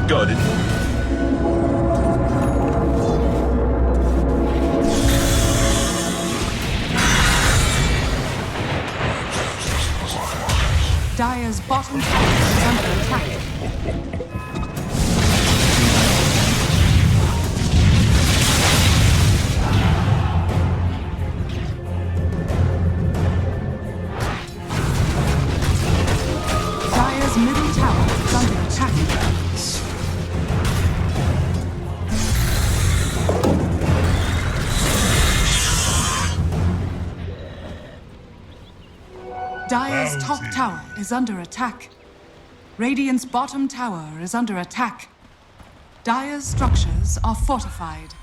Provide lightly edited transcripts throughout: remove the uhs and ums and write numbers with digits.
Got it. Dire's bottom tower is under attack. Dire's middle tower is under attack. Dire's top tower is under attack. Radiant's bottom tower is under attack. Dire's structures are fortified.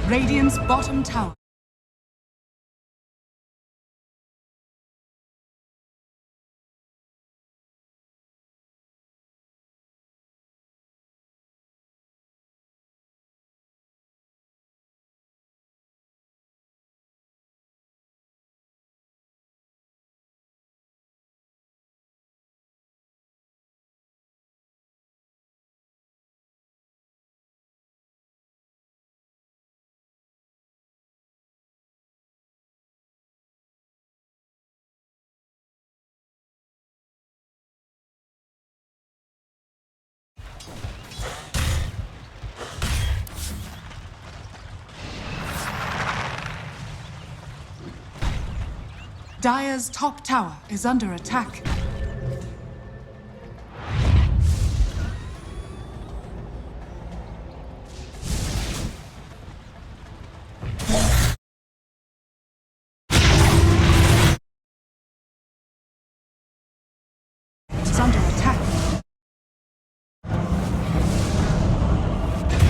Radiant's bottom tower. Dire's top tower is under attack. Is under attack.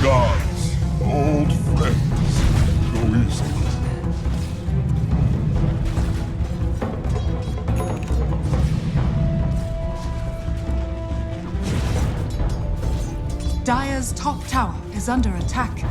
Gods, old friends, go easy. Dire's top tower is under attack.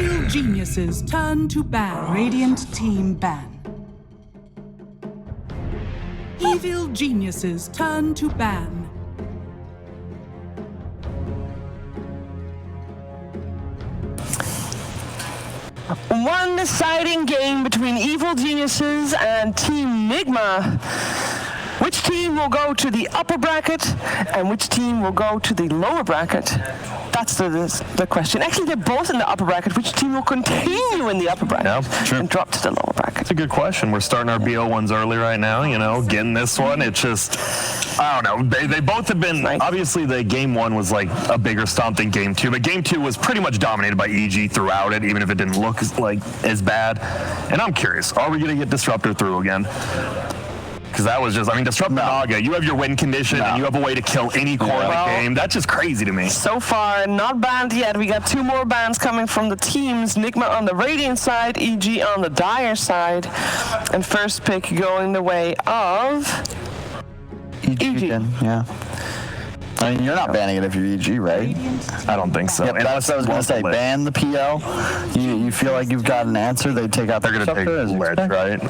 Evil geniuses turn to ban. Radiant team ban. Evil geniuses turn to ban. One deciding game between Evil Geniuses and Team Nigma. Which team will go to the upper bracket and which team will go to the lower bracket? That's the question. Actually, they're both in the upper bracket. Which team will continue in the upper bracket and drop to the lower bracket? It's a good question. We're starting our BO ones early right now, you know, getting this one. It's just, I don't know. They both have been, obviously the game one was like a bigger stomp than game two, but game two was pretty much dominated by EG throughout it, even if it didn't look like as bad. And I'm curious, are we going to get Disruptor through again? Because that was just, I mean, Disrupt Naga, you have your win condition, and you have a way to kill any core in the game. That's just crazy to me. So far, not banned yet. We got 2 more bans coming from the teams. Nigma on the Radiant side, EG on the Dire side. And first pick going the way of... EG. Yeah. I mean, you're not banning it if you're EG, right? I don't think so. Yep, that's what I was going to say. Ban the PL. You feel like you've got an answer, they take out the They're going to take Lich, right?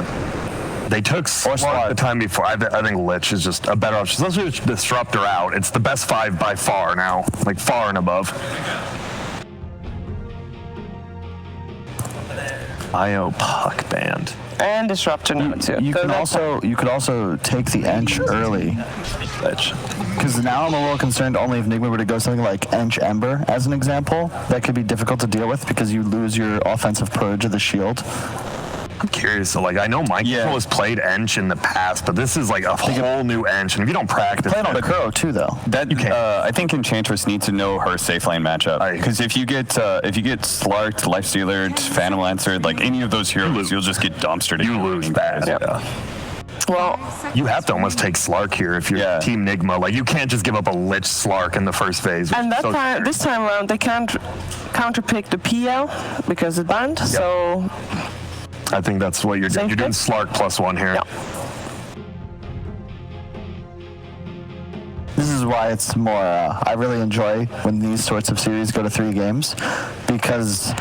They took Slark the time before. I think Lich is just a better option. Especially with Disruptor out. It's the best 5 by far now. Like, far and above. IO Puck banned. And Disruptor now too. You could also take the Ench early. Because now I'm a little concerned only if Nigma were to go something like Ench Ember as an example. That could be difficult to deal with because you lose your offensive purge of the shield. I'm curious. So, like, I know Mike has played Ench in the past, but this is like a whole new Ench, and if you don't practice, play it on the Kuro too, though. That you can. I think Enchantress needs to know her safe lane matchup because if you get Slarked, Lifestealer, Phantom Lancer, like any of those heroes, you'll just get dumpstered. You lose bad. Well, you have to almost take Slark here if you're Team Nigma. Like, you can't just give up a Lich Slark in the first phase. And this time around, they can't counterpick the PL because it's banned. So. I think that's what you're doing. You're doing Slark +1 here. Yep. This is why it's more, I really enjoy when these sorts of series go to 3 games because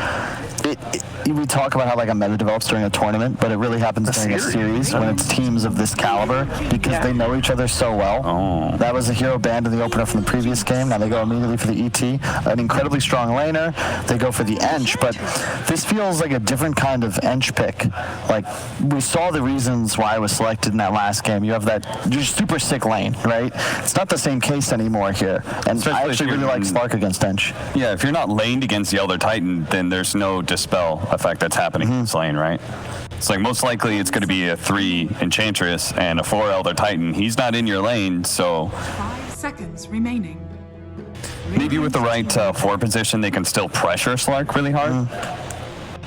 we talk about how like a meta develops during a tournament, but it really happens during a series when it's teams of this caliber because they know each other so well. That was a hero banned in the opener from the previous game. Now they go immediately for the ET. An incredibly strong laner. They go for the Ench, but this feels like a different kind of Ench pick. Like, we saw the reasons why I was selected in that last game. You have that just super sick lane, right? It's not the same case anymore here. And especially I actually really like Slark against Ench. Yeah, if you're not laned against the Elder Titan, then there's no dispel effect that's happening in this lane, right? It's like most likely it's going to be a 3 Enchantress and a 4 Elder Titan. He's not in your lane, so 5 seconds remaining. maybe with the right forward position, they can still pressure Slark really hard.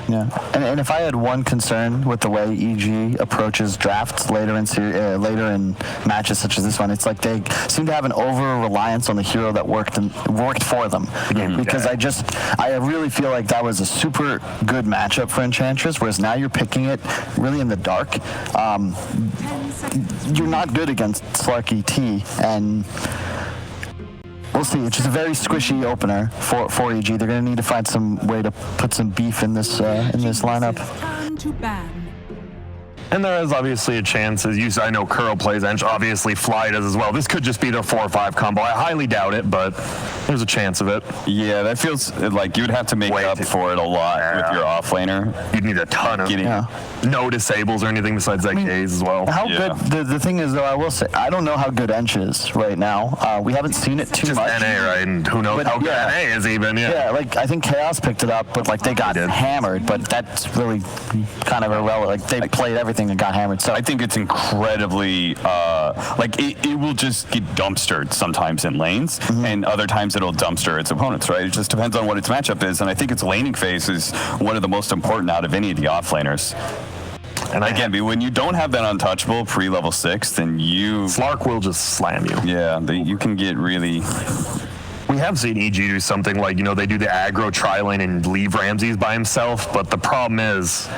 Yeah, and if I had one concern with the way EG approaches drafts later in matches such as this one, it's like they seem to have an over-reliance on the hero that worked for them. Because I really feel like that was a super good matchup for Enchantress, whereas now you're picking it really in the dark. You're not good against Slark ET, and we'll see. It's just a very squishy opener for EG. They're going to need to find some way to put some beef in this lineup. And there is obviously a chance, I know Kuro plays Ench, obviously Fly does as well. This could just be their 4 or 5 combo. I highly doubt it, but there's a chance of it. Yeah, that feels like you would have to make up for it a lot with your offlaner. You'd need a ton of no disables or anything besides that gaze as well. How good, the thing is though, I will say, I don't know how good Ench is right now. We haven't seen it too much. Just NA, right? And who knows how good NA is even, Yeah, like I think Chaos picked it up, but like they got hammered, but that's really kind of irrelevant. Like they played everything and got hammered. So I think it's incredibly, like it will just get dumpstered sometimes in lanes, and other times it'll dumpster its opponents, right? It just depends on what its matchup is, and I think its laning phase is one of the most important out of any of the offlaners. And again, when you don't have that untouchable pre-level 6, then Slark will just slam you. Yeah, you can get really... We have seen EG do something like, they do the aggro tri-lane and leave Ramses by himself, but the problem is,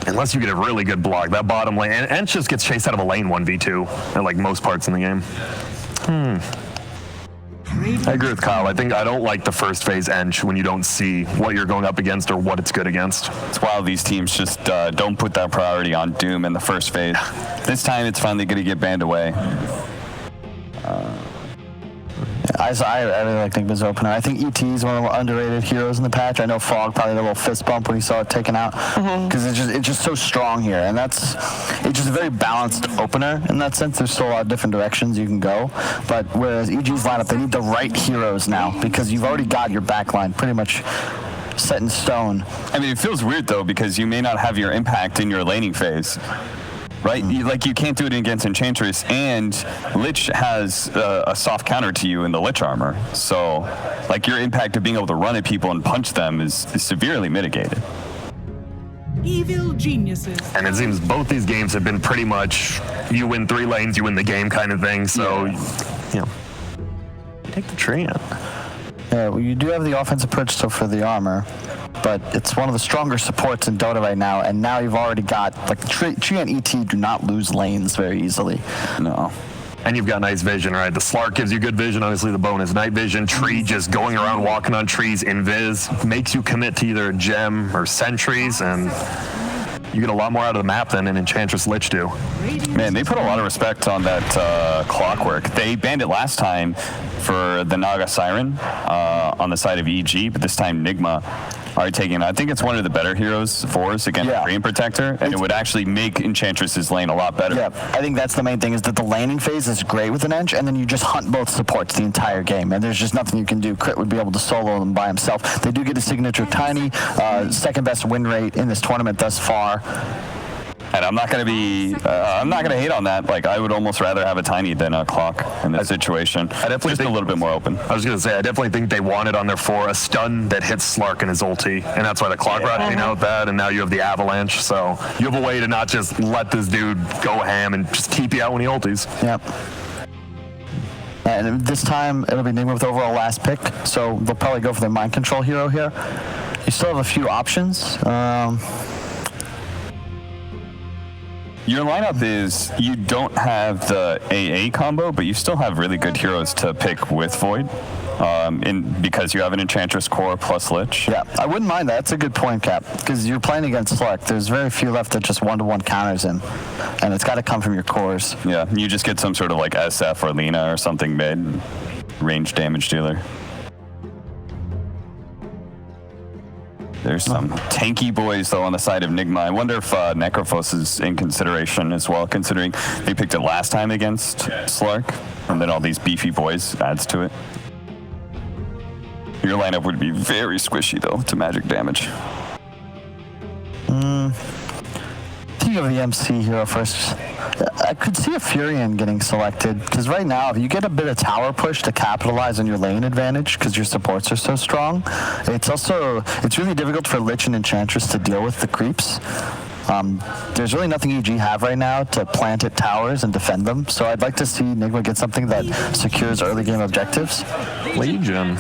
unless you get a really good block, that bottom lane, and just gets chased out of a lane 1v2 at like most parts in the game. I agree with Kyle. I don't like the first phase Ench when you don't see what you're going up against or what it's good against. It's wild these teams just don't put that priority on Doom in the first phase. This time it's finally going to get banned away. I really like Nigma's opener. I think ET is one of the more underrated heroes in the patch. I know Fog probably had a little fist bump when he saw it taken out because it's just so strong here, and it's just a very balanced opener in that sense. There's still a lot of different directions you can go, but whereas EG's lineup, they need the right heroes now because you've already got your backline pretty much set in stone. I mean, it feels weird though because you may not have your impact in your laning phase. Right? You can't do it against Enchantress, and Lich has a soft counter to you in the Lich armor. So, your impact of being able to run at people and punch them is severely mitigated. Evil geniuses. And it seems both these games have been pretty much you win 3 lanes, you win the game kind of thing. So, take the tree in. Yeah, well, you do have the offensive push still for the armor, but it's one of the stronger supports in Dota right now, and now you've already got, Tree and ET do not lose lanes very easily. No. And you've got nice vision, right? The Slark gives you good vision, obviously the bonus. Night vision, Tree just going around, walking on trees, invis, makes you commit to either a gem or sentries, and you get a lot more out of the map than an Enchantress Lich do. Man, they put a lot of respect on that clockwork. They banned it last time for the Naga Siren on the side of EG, but this time Nigma are taking, I think it's one of the better heroes for us against Dream Protector, and it would actually make Enchantress's lane a lot better. Yeah, I think that's the main thing, is that the laning phase is great with an Ench, and then you just hunt both supports the entire game, and there's just nothing you can do. Crit would be able to solo them by himself. They do get a signature Tiny, second best win rate in this tournament thus far. And I'm not going to hate on that. I would almost rather have a Tiny than a Clock in this situation. I definitely think a little bit more open. I was going to say, I definitely think they wanted on their 4 a stun that hits Slark in his ulti, and that's why the Clock Rod came out with that, and now you have the Avalanche, so you have a way to not just let this dude go ham and just keep you out when he ultis. Yep. And this time, it'll be Nigma with overall last pick, so they'll probably go for their mind control hero here. You still have a few options. Your lineup is, you don't have the AA combo, but you still have really good heroes to pick with Void, because you have an Enchantress core plus Lich. Yeah, I wouldn't mind that. That's a good point, Cap, because you're playing against Slark. There's very few left that just one-to-one counters him, and it's got to come from your cores. Yeah, you just get some sort of SF or Lina or something mid, range damage dealer. There's some tanky boys, though, on the side of Nigma. I wonder if Necrophos is in consideration as well, considering they picked it last time against Slark, and then all these beefy boys adds to it. Your lineup would be very squishy, though, to magic damage. Think of the MC hero first. I could see a Furion getting selected, because right now, if you get a bit of tower push to capitalize on your lane advantage, because your supports are so strong, it's really difficult for Lich and Enchantress to deal with the creeps. There's really nothing EG have right now to plant at towers and defend them, so I'd like to see Nigma get something that secures early game objectives. Legion.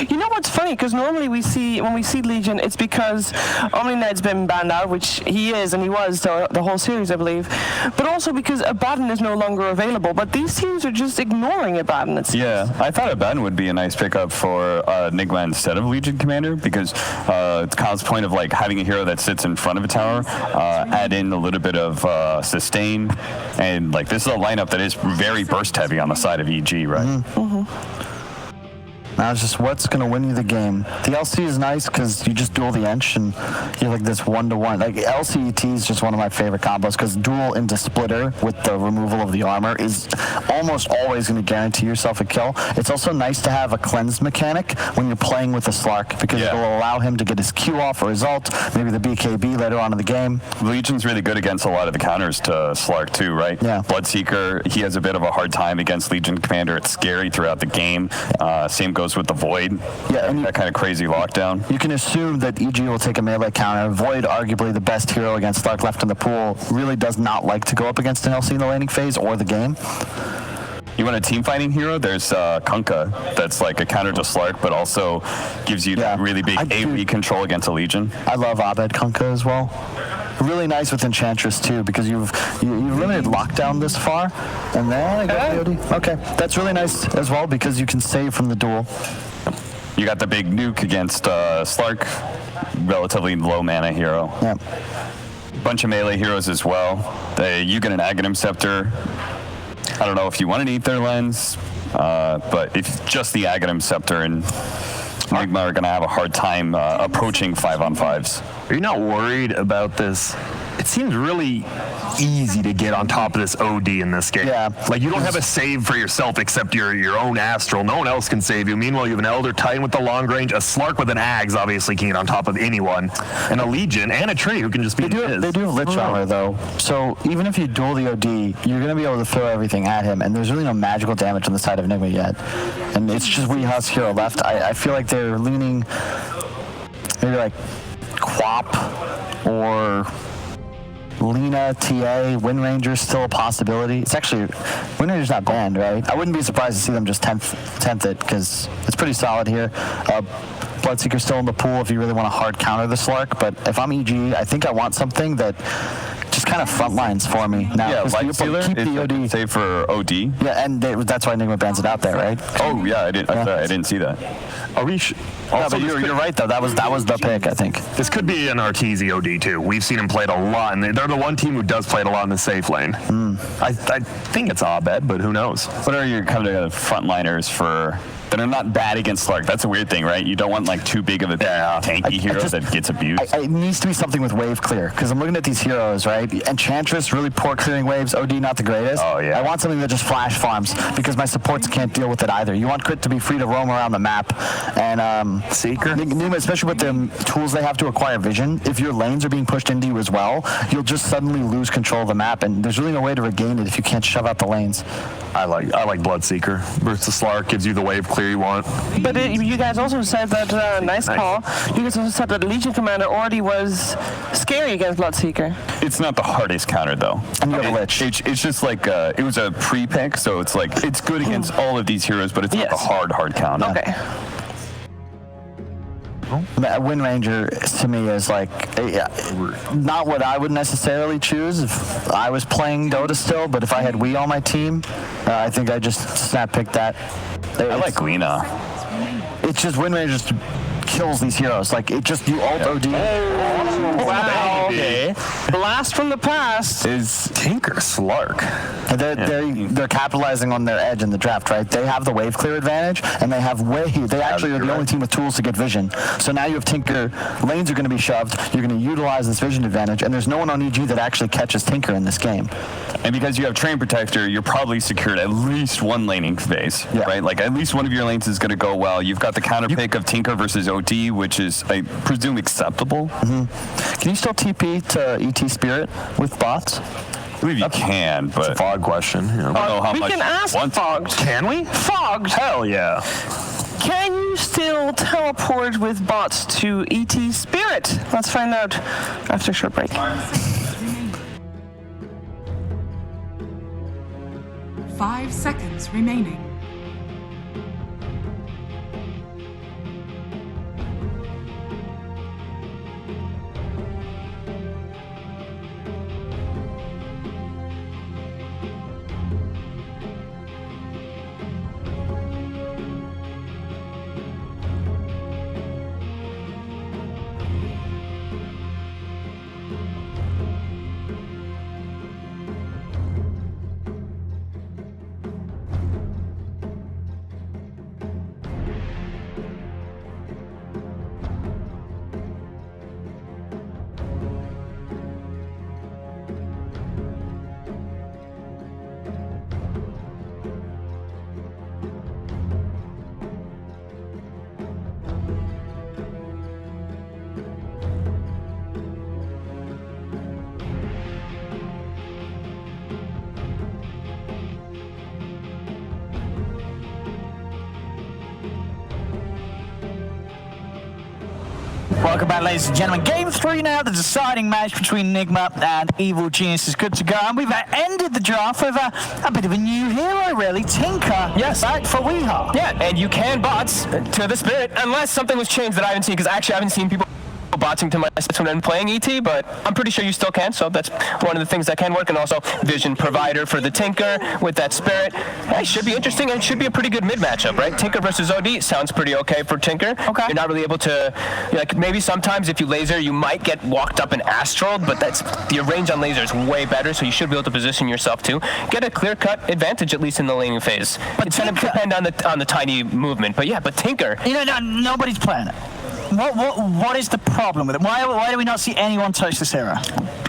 You know what's funny? Because normally when we see Legion, it's because OmniNed's been banned out, which he is and he was the whole series, I believe. But also because Abaddon is no longer available. But these teams are just ignoring Abaddon. Yeah, I thought Abaddon would be a nice pickup for Nigma instead of Legion Commander, because it's Kyle's point of having a hero that sits in front of a tower, add in a little bit of sustain, and this is a lineup that is very burst heavy on the side of EG, right? Now it's just what's going to win you the game. The LC is nice because you just duel the Ench and you have this one-to-one. LCET is just one of my favorite combos because duel into splitter with the removal of the armor is almost always going to guarantee yourself a kill. It's also nice to have a cleansed mechanic when you're playing with the Slark because it'll allow him to get his Q off or his ult, maybe the BKB later on in the game. Legion's really good against a lot of the counters to Slark too, right? Yeah. Bloodseeker, he has a bit of a hard time against Legion Commander. It's scary throughout the game. Same goes with the Void. Yeah, and that kind of crazy lockdown. You can assume that EG will take a melee counter. Void, arguably the best hero against Slark left in the pool, really does not like to go up against an LC in the laning phase or the game. You want a team fighting hero? There's Kunkka. That's like a counter to Slark, but also gives you that really big AoE control against a Legion. I love Abed Kunkka as well. Really nice with Enchantress too, because you've limited lockdown this far, and then I got the OD. Okay, that's really nice as well because you can save from the duel. You got the big nuke against Slark, relatively low mana hero. Yeah. Bunch of melee heroes as well. You get an Aghanim Scepter. I don't know if you want an Aether Lens, but if just the Aghanim Scepter and Nigma are going to have a hard time approaching 5-on-5s. Are you not worried about this? It seems really easy to get on top of this OD in this game. Yeah. Like, you don't have a save for yourself except your own Astral. No one else can save you. Meanwhile, you have an Elder Titan with the long range, a Slark with an Ags obviously can get on top of anyone, and a Legion, and a Tree who can just beat his. They do have Lich Armor, though. So even if you duel the OD, you're going to be able to throw everything at him, and there's really no magical damage on the side of Nigma yet. And it's just Weeha's hero left. I feel like they're leaning maybe like Quap or Lina, TA, Wind Ranger's still a possibility. It's actually, Wind Ranger's not banned, right? I wouldn't be surprised to see them just 10th it, because it's pretty solid here. Bloodseeker's still in the pool if you really want to hard counter the Slark, but if I'm EG, I think I want something that just kind of front lines for me. Now, Yeah, Light keep Stealer the OD. save for OD. Yeah, and that's why Nigma bans it out there, right? Oh yeah, I didn't see that. Are we No, but you're right though. That was the pick, I think. This could be an Arteezy OD too. We've seen him play it a lot, and they're the one team who does play it a lot in the safe lane. I think it's Abed, but who knows? What are your kind of frontliners for that are not bad against Slark? That's a weird thing, right? You don't want like too big of a tanky hero that gets abused. It needs to be something with wave clear, because I'm looking at these heroes, right? Enchantress, really poor clearing waves. OD, not the greatest. Oh, yeah. I want something that just flash farms, because my supports can't deal with it either. You want Crit to be free to roam around the map. And Seeker? Nigma, especially with the tools they have to acquire vision, if your lanes are being pushed into you as well, you'll just suddenly lose control of the map, and there's really no way to regain it if you can't shove out the lanes. I like Bloodseeker versus Slark. Gives you the wave clear you want. But you guys also said that, nice call, you guys also said that Legion Commander already was scary against Bloodseeker. It's not the hardest counter though. And you have a Lich. It's just like it was a pre-pick, so it's like it's good against all of these heroes, but it's not the hard counter. Okay. Wind Ranger to me is like not what I would necessarily choose if I was playing Dota still, but if I had Wii on my team, I think I just snap pick that. I like Lina. It's just Wind Ranger just kills these heroes. Like it just you alt OD. Wow. Okay. Blast from the past. Is Tinker Slark? They're capitalizing on their edge in the draft, right? They have the wave clear advantage, and they have They actually are the only team with tools to get vision. So now you have Tinker. Lanes are going to be shoved. You're going to utilize this vision advantage, and there's no one on EG that actually catches Tinker in this game. And because you have Train Protector, you're probably secured at least one laning phase, right? Like at least one of your lanes is going to go well. You've got the counter pick of Tinker versus OD, which is, I presume, acceptable. Can you still TP to ET Spirit with bots? I believe you can, but It's a fog question. You know. I don't know how We much. can ask Fogged. Can we? Fogged. Hell yeah. Can you still teleport with bots to ET Spirit? Let's find out after a short break. 5 seconds remaining. Welcome back, ladies and gentlemen. Game 3 now, the deciding match between Nigma and Evil Genius is good to go. And we've ended the draft with a bit of a new hero, really. Tinker. Yes. Back for Weehaw. Yeah, and you can bots to the spirit, unless something was changed that I haven't seen, because actually I haven't seen people botsing to my sets when I'm playing ET, but I'm pretty sure you still can, so that's one of the things that can work. And also vision provider for the Tinker with that spirit. It should be interesting, and it should be a pretty good mid matchup, right? Tinker versus OD sounds pretty okay for Tinker. Okay. You're not really able to, like, maybe sometimes if you laser, you might get walked up and astraled, but that's your range on laser is way better, so you should be able to position yourself to get a clear-cut advantage, at least in the laning phase. But it's going to depend on the tiny movement. But yeah, but Tinker. You know, nobody's playing it. What is the problem with it? Why do we not see anyone touch this hero?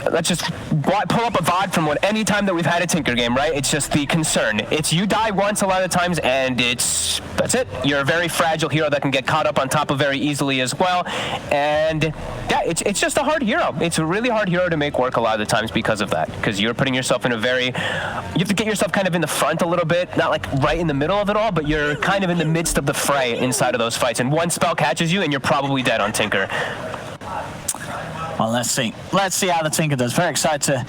Let's just pull up a VOD from any time that we've had a Tinker game, right? It's just the concern. It's you die once a lot of times, and that's it. You're a very fragile hero that can get caught up on top of very easily as well. And yeah, it's just a hard hero. It's a really hard hero to make work a lot of the times because of that. Because you're putting yourself in you have to get yourself kind of in the front a little bit, not like right in the middle of it all, but you're kind of in the midst of the fray inside of those fights. And one spell catches you, and you're probably dead on Tinker. Well, let's see. Let's see how the Tinker does. Very excited to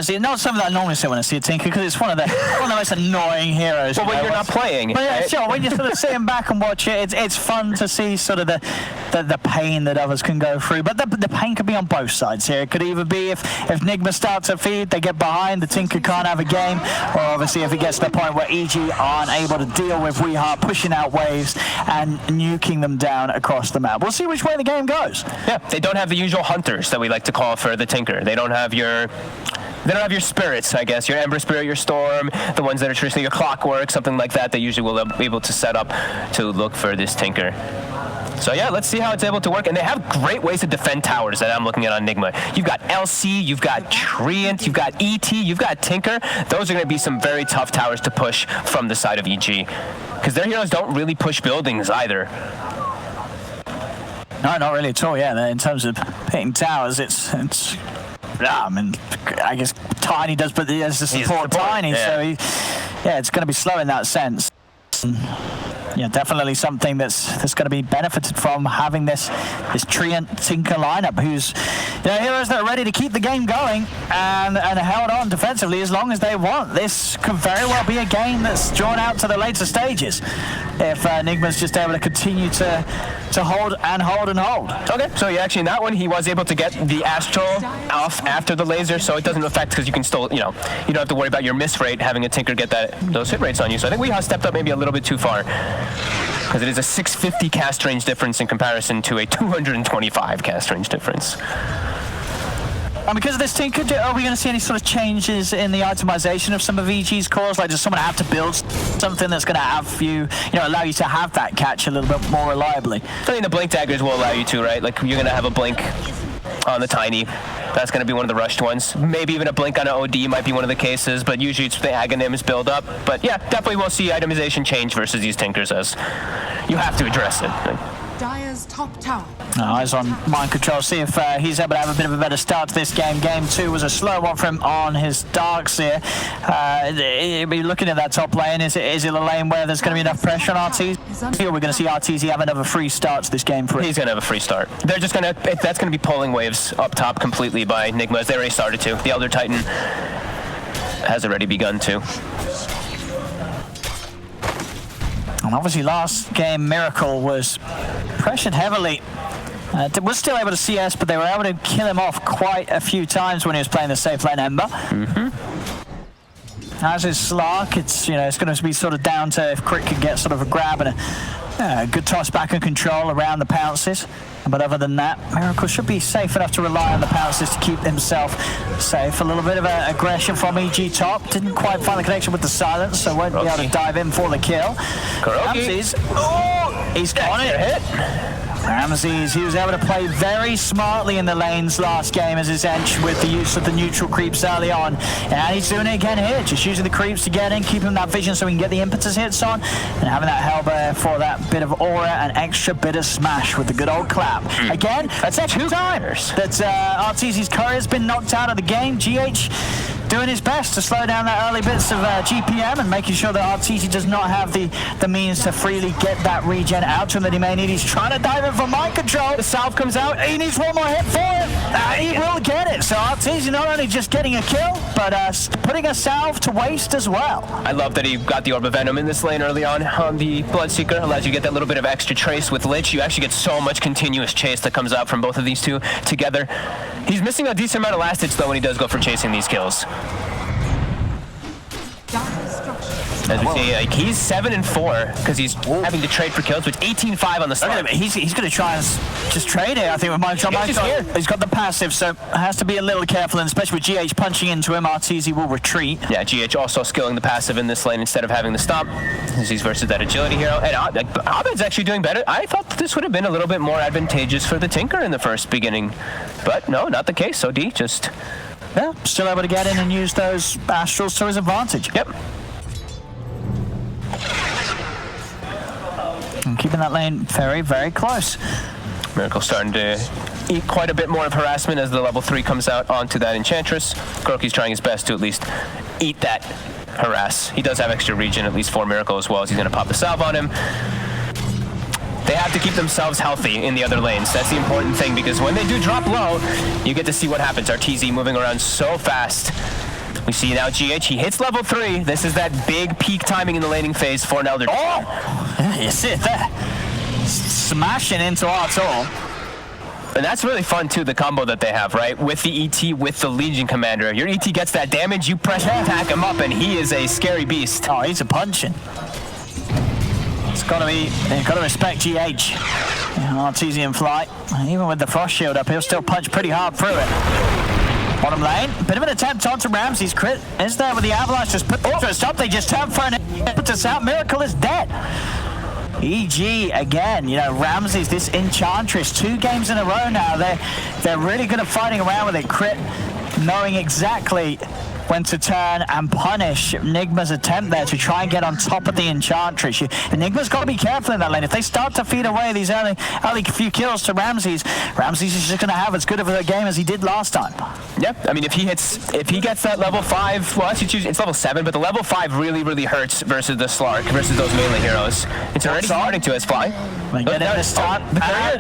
see it. Not something that I normally see when I see a Tinker, because it's one of the most annoying heroes. Well, when you're not playing. But yeah, right? sure. When you're sort of sitting back and watch it, it's fun to see sort of the pain that others can go through. But the pain could be on both sides here. It could either be if Nigma starts to feed, they get behind, the Tinker can't have a game, or obviously if it gets to the point where EG aren't able to deal with Weehaw pushing out waves and nuking them down across the map. We'll see which way the game goes. Yeah, they don't have the usual hunters that we like to call for the Tinker. They don't have your spirits, I guess. Your Ember Spirit, your Storm, the ones that are traditionally your Clockwork, something like that. They usually will be able to set up to look for this Tinker. So yeah, let's see how it's able to work. And they have great ways to defend towers that I'm looking at on Nigma. You've got LC, you've got Treant, you've got ET, you've got Tinker. Those are going to be some very tough towers to push from the side of EG. Because their heroes don't really push buildings either. No, not really at all, yeah. In terms of hitting towers, it's I mean, I guess Tiny does, but he has to support Tiny, yeah. So it's going to be slow in that sense. Yeah, definitely something that's going to be benefited from having this Treant Tinker lineup, who's heroes that are ready to keep the game going and held on defensively as long as they want. This could very well be a game that's drawn out to the later stages if Nigma's just able to continue to hold and hold and hold. Okay, so actually in that one he was able to get the Astral off after the laser, so it doesn't affect, because you can still, you don't have to worry about your miss rate having a Tinker get those hit rates on you. So I think we have stepped up maybe a little bit too far, because it is a 650 cast range difference in comparison to a 225 cast range difference. And because of this Tinker, are we going to see any sort of changes in the itemization of some of EG's cores? Like, does someone have to build something that's going to have allow you to have that catch a little bit more reliably? I think the blink daggers will allow you to, right? Like, you're going to have a blink on the Tiny. That's going to be one of the rushed ones. Maybe even a blink on an OD might be one of the cases, but usually it's the Aghanims build up. But yeah, definitely we'll see itemization change versus these Tinkers, as you have to address it. Dire's top tower. Eyes on mind control, see if he's able to have a bit of a better start to this game. Game 2 was a slow one for him on his Darks here. Be looking at that top lane. Is it a lane where there's going to be enough pressure on RTZ? Or we're going to see RTZ have another free start to this game for it? He's going to have a free start. They're just going to, that's going to be pulling waves up top completely by Nigma, as they already started to. The Elder Titan has already begun to. And obviously last game, Miracle was pressured heavily. Was still able to CS, but they were able to kill him off quite a few times when he was playing the safe lane Ember. As is Slark, it's going to be sort of down to if Crit can get sort of a grab and a good toss back and control around the pounces. But other than that, Miracle should be safe enough to rely on the pounces to keep himself safe. A little bit of aggression from EG top. Didn't quite find the connection with the silence, so won't be able to dive in for the kill. Ramses, he's got it. Ramses, he was able to play very smartly in the lanes last game as his Ench with the use of the neutral creeps early on. And he's doing it again here, just using the creeps to get in, keeping that vision so we can get the impetus hits on, and having that Hellbear for that bit of aura and extra bit of smash with the good old clap. Again, that's 2 times that RTZ's courier's been knocked out of the game. GH doing his best to slow down that early bits of GPM and making sure that Arteezy does not have the means to freely get that regen out to him that he may need. He's trying to dive in for mind control. The salve comes out. He needs one more hit for it. He will get it. So Arteezy not only just getting a kill, but putting a salve to waste as well. I love that he got the Orb of Venom in this lane early on the Bloodseeker. Allows you to get that little bit of extra trace with Lich. You actually get so much continuous chase that comes out from both of these two together. He's missing a decent amount of last hits though when he does go for chasing these kills. As we see, like, he's 7-4 because he's having to trade for kills with 18-5 on the start. He's going to try and just trade it, I think, with Mind Control. He's got the passive, so has to be a little careful, and especially with GH punching into him, Arteezy will retreat. Yeah, GH also skilling the passive in this lane instead of having the stomp, as he's versus that agility hero. And Abed's actually doing better. I thought that this would have been a little bit more advantageous for the Tinker in the first beginning, but no, not the case. So D just... Yeah, still able to get in and use those Astrals to his advantage. Yep. And keeping that lane very, very close. Miracle starting to eat quite a bit more of harassment as the level 3 comes out onto that Enchantress. Groki's trying his best to at least eat that harass. He does have extra regen, at least for Miracle as well, as he's going to pop the salve on him. They have to keep themselves healthy in the other lanes. That's the important thing, because when they do drop low, you get to see what happens. Arteezy moving around so fast. We see now GH, he hits level 3. This is that big peak timing in the laning phase for an Elder. Oh! Yeah, you see it there. Smashing into Artor. And that's really fun too, the combo that they have, right? With the ET, with the Legion Commander. Your ET gets that damage, you pressure attack him up, and he is a scary beast. Oh, he's a punching. It's gotta be, you've gotta respect GH. Arteezy in flight. Even with the Frost Shield up, he'll still punch pretty hard through it. Bottom lane, bit of an attempt onto Ramsey's crit. Is there with the Avalanche, just put to a stop, they just turn for an put us out, Miracle is dead. EG again, you know, Ramsey's this Enchantress, 2 games in a row now. They're really good at fighting around with it. Crit, knowing exactly when to turn and punish Nigma's attempt there to try and get on top of the Enchantress. Nigma's got to be careful in that lane. If they start to feed away these early few kills to Ramsey's is just going to have as good of a game as he did last time. Yep, I mean, if he gets that level 5, well, it's level 7, but the level 5 really, really hurts versus the Slark, versus those melee heroes. It's already starting to his fly. Get it this time.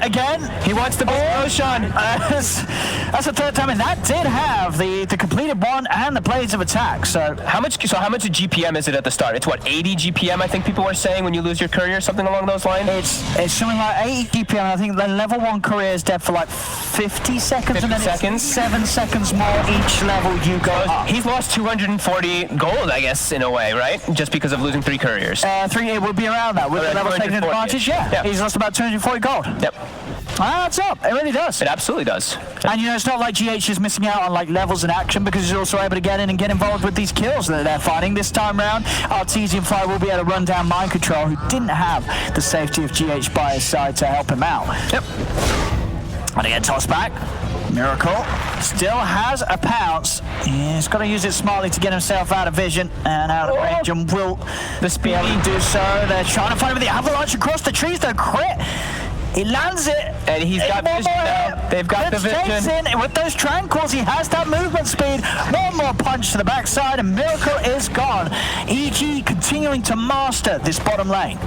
Again, he wants the Roshan. That's the 3rd time, and that did have the completed one and the Blades of Attack. So how much GPM is it at the start? It's what, 80 GPM? I think people were saying when you lose your courier, something along those lines. It's something like 80 GPM. I think the level 1 courier is dead for like 50 seconds, and then it's 7 seconds more each level you go up. He's lost 240 gold, I guess, in a way, right? Just because of losing 3 couriers. 3, it would be around that. With the level taking advantage, yeah. He's lost about 240 gold. Yep. That's up. It really does. It absolutely does. And you know, it's not like GH is missing out on like levels in action, because he's also able to get in and get involved with these kills that they're fighting. This time round, Arteezy and Fly will be able to run down Mind Control, who didn't have the safety of GH by his side to help him out. Yep. And again, toss back. Miracle still has a pounce. He's got to use it smartly to get himself out of vision and out of range, and will be able to do so. They're trying to find him with the Avalanche across the trees. The crit. He lands it, and he's got vision now. They've got the vision. In. With those tranquils, he has that movement speed. One more punch to the backside, and Miracle is gone. EG continuing to master this bottom lane.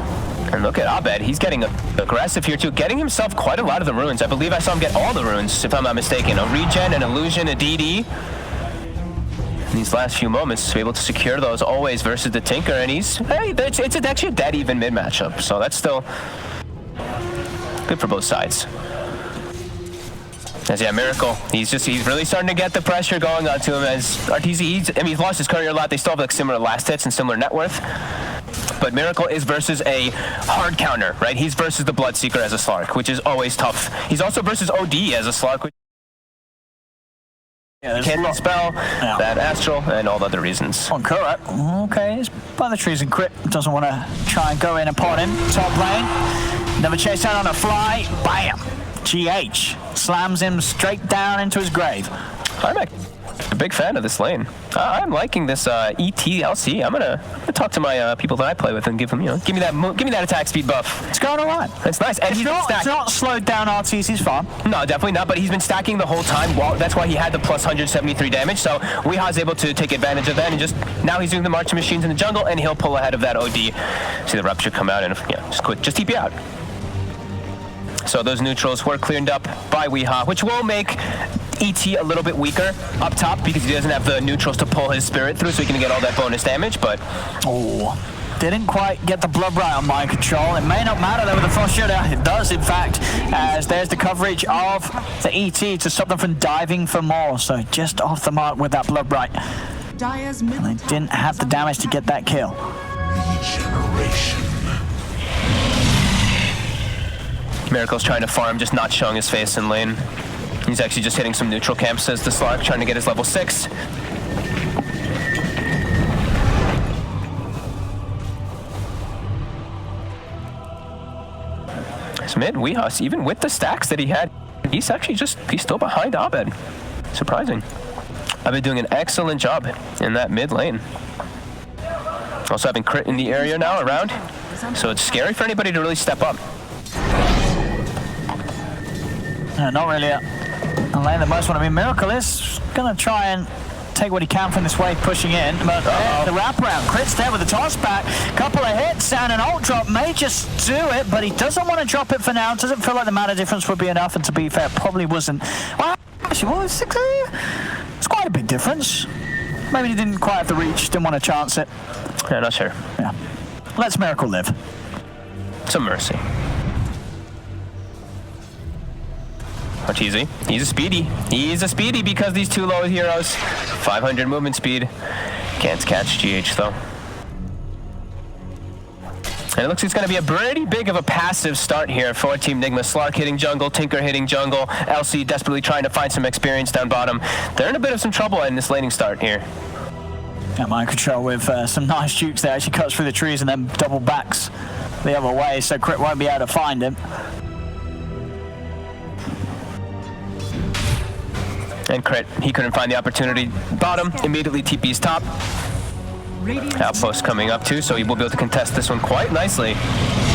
And look at Abed, he's getting aggressive here too, getting himself quite a lot of the runes. I believe I saw him get all the runes, if I'm not mistaken. A regen, an illusion, a DD. In these last few moments, to be able to secure those always versus the Tinker, and it's actually a dead even mid matchup, so that's still good for both sides. As Miracle, he's really starting to get the pressure going onto him as Arteezy. He's lost his courier a lot. They still have like similar last hits and similar net worth. But Miracle is versus a hard counter, right? He's versus the Bloodseeker as a Slark, which is always tough. He's also versus OD as a Slark. Cannon spell, that Astral, and all the other reasons. On correct. Okay, he's by the trees and crit. Doesn't want to try and go in upon him. Top lane. Never chase out on a fly. Bam. GH slams him straight down into his grave. Climax. A big fan of this lane. I'm liking this ETLC. I'm gonna talk to my people that I play with and give them, give me that attack speed buff. It's going all right. It's nice. And It's not slowed down RTZ's farm. No, definitely not. But he's been stacking the whole time. Well, that's why he had the plus 173 damage. So Weeha's able to take advantage of that, and just now he's doing the marching machines in the jungle, and he'll pull ahead of that OD. See the rupture come out, and just TP out. So those neutrals were cleared up by Weeha, which will make ET a little bit weaker up top because he doesn't have the neutrals to pull his spirit through, so he can get all that bonus damage. But didn't quite get the blood right on mind control. It may not matter though with the frost shooter. It does, in fact, as there's the coverage of the ET to stop them from diving for more. So just off the mark with that blood right. And they didn't have the damage to get that kill. Regeneration. Miracle's trying to farm, just not showing his face in lane. He's actually just hitting some neutral camps, says the Slark, trying to get his level 6. His mid, Weeha, even with the stacks that he had, he's still behind Abed. Surprising. Abed doing an excellent job in that mid lane. Also having crit in the area now around, so it's scary for anybody to really step up. Not really a lane that most want to be. Miracle is going to try and take what he can from this wave, pushing in. But the wraparound, Crit's there with the toss back. Couple of hits and an ult drop may just do it, but he doesn't want to drop it for now. Doesn't feel like the mana difference would be enough, and to be fair, probably wasn't. Well, actually, what was 6? It's quite a big difference. Maybe he didn't quite have the reach, didn't want to chance it. Yeah, not sure. Yeah. Let's Miracle live. Some mercy. Arteezy, he's a speedy. He's a speedy because these two low heroes. 500 movement speed. Can't catch GH though. And it looks like it's going to be a pretty big of a passive start here for Team Nigma. Slark hitting jungle, Tinker hitting jungle, LC desperately trying to find some experience down bottom. They're in a bit of some trouble in this laning start here. Yeah, mind control with some nice jukes there. Actually cuts through the trees and then double backs the other way, so Crit won't be able to find him. And Crit, he couldn't find the opportunity. Bottom, immediately TP's top. Outpost coming up too, so he will be able to contest this one quite nicely.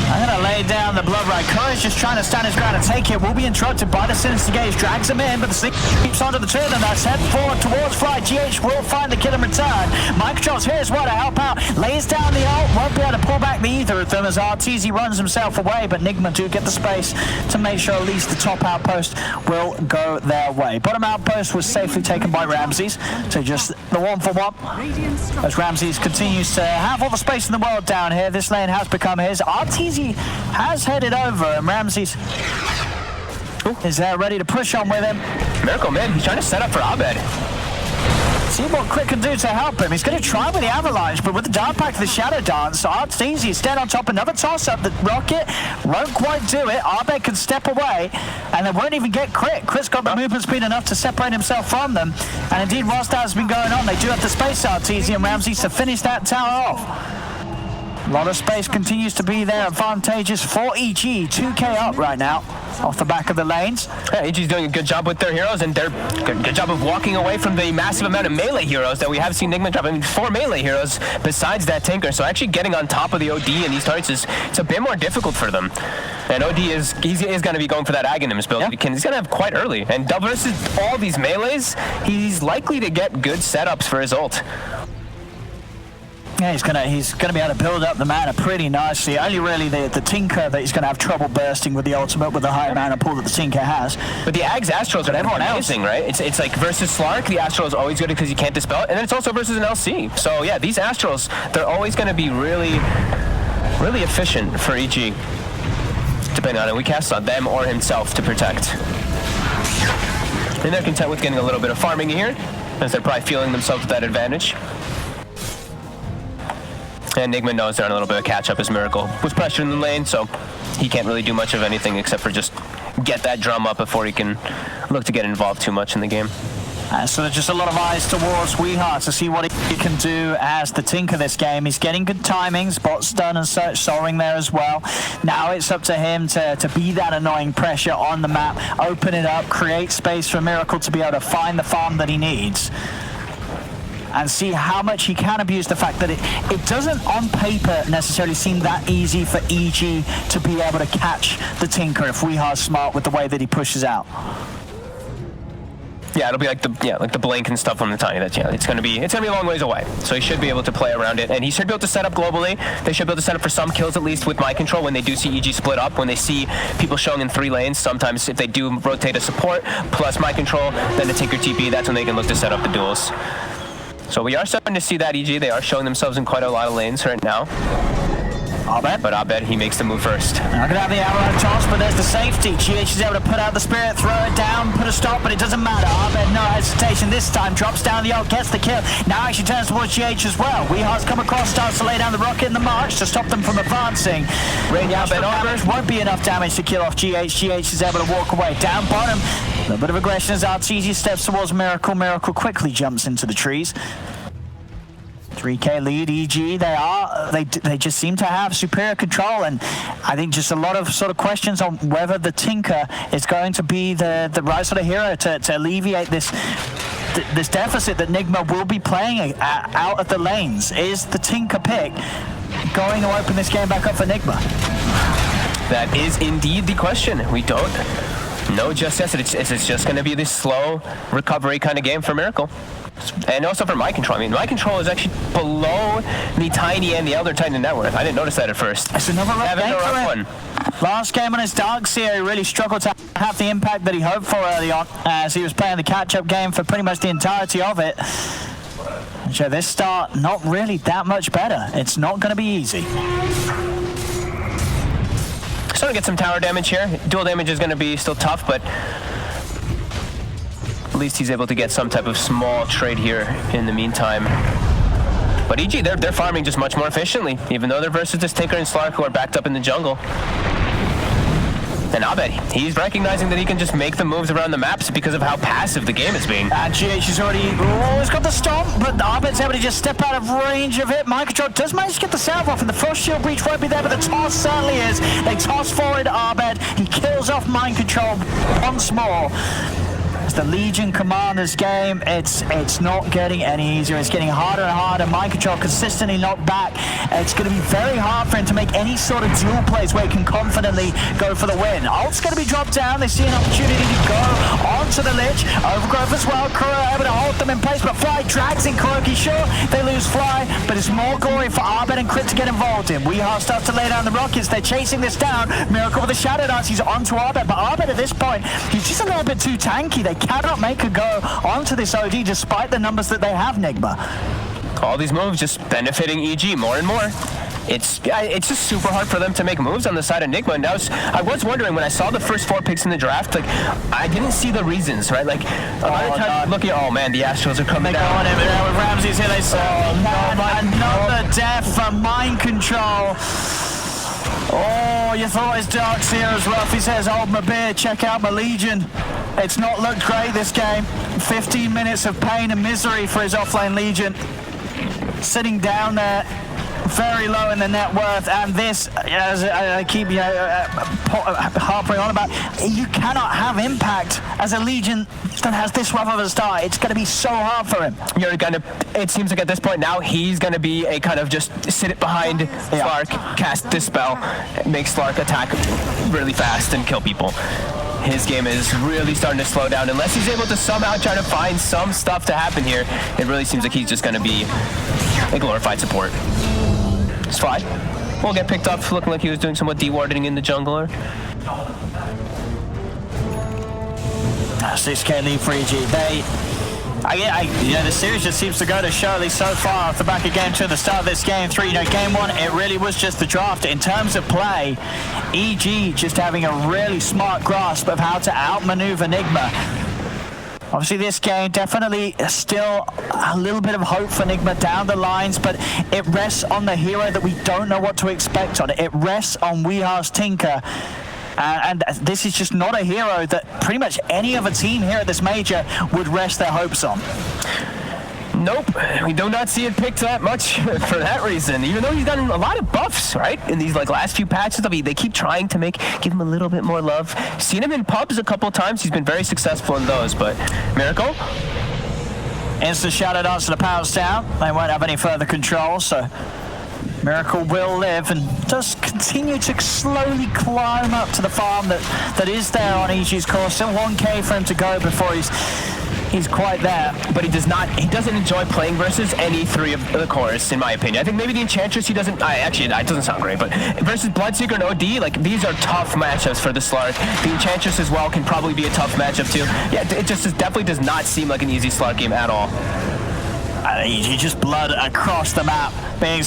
I'm going to lay down the blood right. Courage just trying to stand his ground and take it. Will be interrupted by the Sinister Gaze. Drags him in, but the sleep keeps onto the two of them. That's head forward towards Fly. GH will find the kill in return. Microtrols here as well to help out. Lays down the ult. Won't be able to pull back the either of them as RTZ runs himself away, but Nigma do get the space to make sure at least the top outpost will go their way. Bottom outpost was safely taken by Ramses, so just the 1-for-1. As Ramses continues to have all the space in the world down here, this lane has become his. RTZ has headed over, and Ramses is there ready to push on with him. Miracle mid, he's trying to set up for Abed. See what Crit can do to help him. He's going to try with the Avalanche, but with the down pack to the Shadow Dance, RTZ is dead on top. Another toss-up. The Rocket won't quite do it. Abed can step away, and they won't even get Crit. Crit's got the movement speed enough to separate himself from them. And indeed, whilst that has been going on, they do have the space, RTZ and Ramses, to finish that tower off. A lot of space continues to be there, advantageous for EG. 2k up right now, off the back of the lanes. Yeah, EG's doing a good job with their heroes, and they're good job of walking away from the massive amount of melee heroes that we have seen Nigma drop. I mean, 4 melee heroes besides that Tinker, so actually getting on top of the OD in these turrets it's a bit more difficult for them. And OD is going to be going for that Aghanims build. Yeah. He's going to have quite early, and versus all these melees, he's likely to get good setups for his ult. Yeah, he's gonna be able to build up the mana pretty nicely. Only really the Tinker that he's gonna have trouble bursting with the ultimate with the high mana pool that the Tinker has. But the Ags Astrals are everyone amazing, right? It's like versus Slark, the Astral is always good because you can't dispel it, and then it's also versus an LC. So yeah, these Astrals, they're always gonna be really, really efficient for EG. Depending on it, we cast on them or himself to protect. And they're content with getting a little bit of farming here, as they're probably feeling themselves with that advantage. And Nigma knows they're on a little bit of catch-up as Miracle was pressured in the lane, so he can't really do much of anything except for just get that drum up before he can look to get involved too much in the game. So there's just a lot of eyes towards Weeha to see what he can do as the Tinker this game. He's getting good timings, bot stun and such, soaring there as well. Now it's up to him to be that annoying pressure on the map, open it up, create space for Miracle to be able to find the farm that he needs. And see how much he can abuse the fact that it doesn't on paper necessarily seem that easy for EG to be able to catch the Tinker if Weeha's smart with the way that he pushes out. Yeah, it'll be like the blink and stuff on the Tiny. That's it's gonna be a long ways away. So he should be able to play around it, and he should be able to set up globally. They should be able to set up for some kills at least with mind control when they do see EG split up. When they see people showing in 3 lanes, sometimes if they do rotate a support plus mind control, then the Tinker TP. That's when they can look to set up the duels. So we are starting to see that EG. They are showing themselves in quite a lot of lanes right now. But Abed, he makes the move first. Not gonna have the arrow toss, but there's the safety. GH is able to put out the spirit, throw it down, put a stop, but it doesn't matter. Abed, no hesitation this time, drops down the ult, gets the kill. Now actually turns towards GH as well. Weeha's come across, starts to lay down the rocket in the march to stop them from advancing. Abed won't be enough damage to kill off GH. GH is able to walk away. Down bottom, a little bit of aggression as RTG steps towards Miracle. Miracle quickly jumps into the trees. 3K lead, EG, they just seem to have superior control, and I think just a lot of sort of questions on whether the Tinker is going to be the right sort of hero to alleviate this deficit that Nigma will be playing out of the lanes. Is the Tinker pick going to open this game back up for Nigma? That is indeed the question. We don't know just yet. It's just going to be this slow recovery kind of game for Miracle. And also for mind control. I mean, mind control is actually below the Tiny and the Elder Titan net worth. I didn't notice that at first. It's another rough game for him. Last game on his Darkseer, he really struggled to have the impact that he hoped for early on, as he was playing the catch-up game for pretty much the entirety of it. So this start, not really that much better. It's not going to be easy. Starting to get some tower damage here. Dual damage is going to be still tough, but at least he's able to get some type of small trade here in the meantime. But EG, they're farming just much more efficiently, even though they're versus this Tinker and Slark who are backed up in the jungle. And Abed, he's recognizing that he can just make the moves around the maps because of how passive the game is being. And GH is already, he's got the stomp, but Abed's able to just step out of range of it. Mind control does manage to get the salve off, and the frost shield breach won't be there, but the toss certainly is. They toss forward Abed, he kills off mind control once more. It's the Legion Commander's game. It's not getting any easier. It's getting harder and harder. Mind control consistently knocked back. It's going to be very hard for him to make any sort of duel plays where he can confidently go for the win. Ult's going to be dropped down. They see an opportunity to go onto the Lich. Overgrowth as well. Kuro able to hold them in place, but Fly drags in Kuroki. Sure, they lose Fly, but it's more glory for Abed and Crit to get involved in. Weeha starts to lay down the rockets. They're chasing this down. Miracle with the Shadow Dance. He's onto Abed, but Abed at this point, he's just a little bit too tanky. They cannot make a go onto this OD despite the numbers that they have, Nigma. All these moves just benefiting EG more and more. It's just super hard for them to make moves on the side of Nigma. And I was wondering when I saw the first 4 picks in the draft, like I didn't see the reasons, right? Like a lot of times looking at, oh man, the Astros are coming down. With Ramsey's here, they saw another death for mind control. Oh, you thought his Darkseer as rough. He says, hold my beer, check out my Legion. It's not looked great this game. 15 minutes of pain and misery for his offlane Legion. Sitting down there, very low in the net worth, and this, as I keep harping on about, you cannot have impact as a Legion that has this rough of a start. It's going to be so hard for him. It seems like at this point now he's going to be a kind of just sit it behind Slark, cast Dispel, make Slark attack really fast and kill people. His game is really starting to slow down. Unless he's able to somehow try to find some stuff to happen here, it really seems like he's just going to be a glorified support. It's fine. We'll get picked up looking like he was doing somewhat dewarding in the jungler. 6K lead for EG. The series just seems to go to show, at least so far, off the back of game 2 at the start of this game 3. Game 1, it really was just the draft. In terms of play, EG just having a really smart grasp of how to outmaneuver Nigma. Obviously, this game definitely still a little bit of hope for Nigma down the lines, but it rests on the hero that we don't know what to expect on. It rests on Weeha's Tinker. And this is just not a hero that pretty much any other team here at this major would rest their hopes on. Nope, we do not see it picked that much for that reason. Even though he's gotten a lot of buffs, right? In these last few patches, I mean, they keep trying to give him a little bit more love. Seen him in pubs a couple of times. He's been very successful in those. But Miracle, instant shadow dance to the pounce down. They won't have any further control, so Miracle will live and does continue to slowly climb up to the farm that is there on EG's course. Still 1k for him to go before he's quite there. But he doesn't enjoy playing versus any three of the cores, in my opinion. I think maybe the Enchantress he doesn't, actually, it doesn't sound great, but versus Bloodseeker and OD, these are tough matchups for the Slark. The Enchantress as well can probably be a tough matchup too. Yeah, it definitely does not seem like an easy Slark game at all. He just blood across the map. Being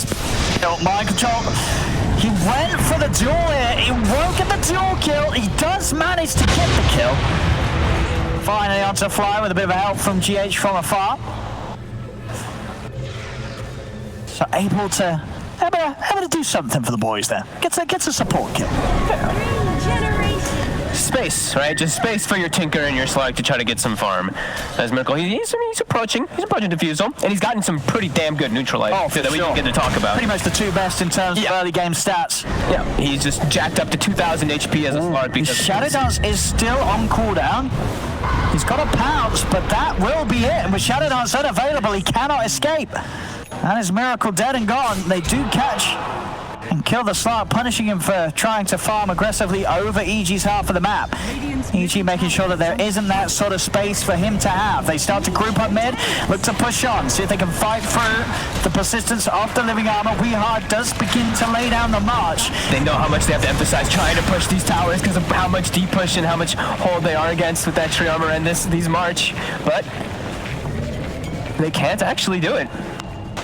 mind control. He went for the duel here. He won't get the duel kill. He does manage to get the kill. Finally onto Fly with a bit of help from GH from afar. So able to do something for the boys there. Gets a support kill. Space, right? Just space for your Tinker and your Slark to try to get some farm. As Miracle, he's approaching Diffusal, and he's gotten some pretty damn good neutral life that we didn't get to talk about. Pretty much the two best in terms of early game stats. Yeah, he's just jacked up to 2,000 HP as a Slark because Shadow Dance is still on cooldown. He's got a pounce, but that will be it. And with Shadow Dance unavailable, he cannot escape. And his Miracle dead and gone. They do catch and kill the Slark, punishing him for trying to farm aggressively over EG's half of the map. EG making sure that there isn't that sort of space for him to have. They start to group up mid, look to push on, see if they can fight through the persistence of the living armor. Weehard does begin to lay down the march. They know how much they have to emphasize trying to push these towers because of how much deep push and how much hold they are against with that tree armor and these march, but they can't actually do it.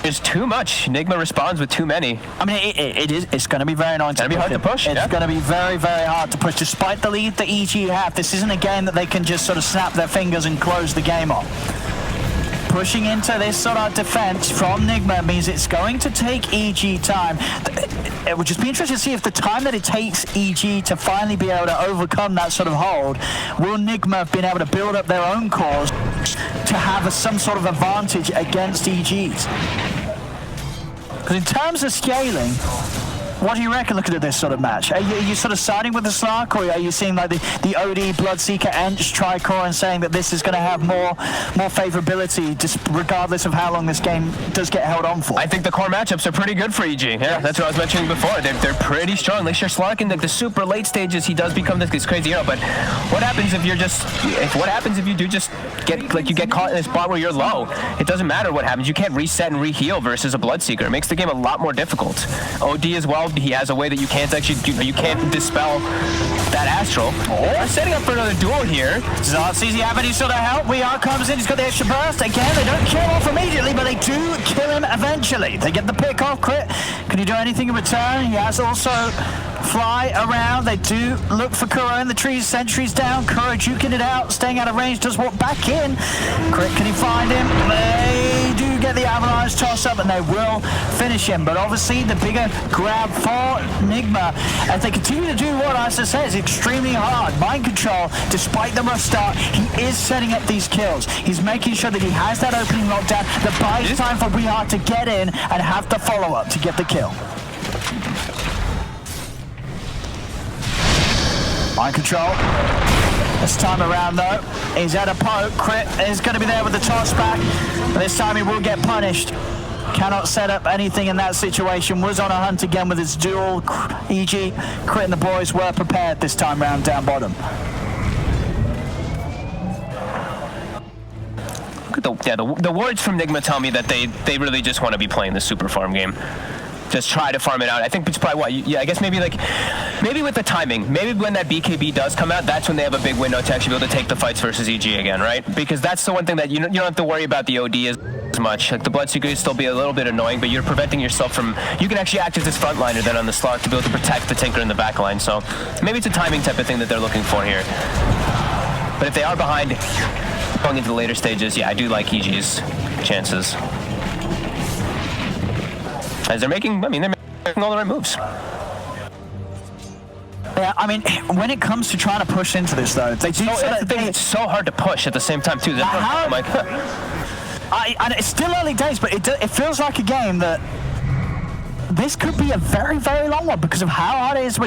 There's too much. Nigma responds with too many. I mean, it's going to be very annoying. It's going to be hard to push. It's going to be very, very hard to push, despite the lead that EG have. This isn't a game that they can just sort of snap their fingers and close the game off. Pushing into this sort of defense from Nigma means it's going to take EG time. It would just be interesting to see if the time that it takes EG to finally be able to overcome that sort of hold, will Nigma have been able to build up their own cores to have some sort of advantage against EG's? Because in terms of scaling, what do you reckon looking at this sort of match? Are you sort of siding with the Slark, or are you seeing like the OD, Bloodseeker, Ench, Tricore and saying that this is going to have more favorability just regardless of how long this game does get held on for? I think the core matchups are pretty good for EG. Yeah, that's what I was mentioning before. They're pretty strong. At least your Slark in the super late stages, he does become this crazy hero. But what happens if you do just get caught in a spot where you're low? It doesn't matter what happens. You can't reset and re-heal versus a Bloodseeker. It makes the game a lot more difficult. OD as well. He has a way that you can't dispel that Astral. We're setting up for another duel here. Zard sees he have any sort of help. Weehard comes in, he's got the extra burst. Again, they don't kill off immediately, but they do kill him eventually. They get the pick off crit. Can he do anything in return? He has also Fly around. They do look for Kuro in the trees. Sentries down. Kuro juking it out, staying out of range, does walk back in. Crit, can he find him? They do get the avalanche toss up and they will finish him. But obviously the bigger grab for Nigma as they continue to do what Isa says, extremely hard. Mind control, despite the rough start, he is setting up these kills. He's making sure that he has that opening lockdown that buys time for Weehard to get in and have the follow-up to get the kill. Mind control. This time around though, he's at a poke. Crit is going to be there with the toss back. But this time he will get punished. Cannot set up anything in that situation. Was on a hunt again with his duel. EG, Crit and the boys were prepared this time round down bottom. Look at the words from Nigma tell me that they really just want to be playing the super farm game. Just try to farm it out. I think it's probably what, I guess maybe with the timing, maybe when that BKB does come out, that's when they have a big window to actually be able to take the fights versus EG again, right? Because that's the one thing that you don't have to worry about the OD as much. Like the Bloodseeker could still be a little bit annoying, but you're preventing yourself from, you can actually act as this frontliner then on the Slark to be able to protect the Tinker in the backline. So maybe it's a timing type of thing that they're looking for here. But if they are behind going into the later stages, yeah, I do like EG's chances. As they're making all the right moves. Yeah, I mean, when it comes to trying to push into this, though, they do. It's so hard to push at the same time too. I'm like, and it's still early days, but it feels like a game that this could be a very, very long one because of how hard it is.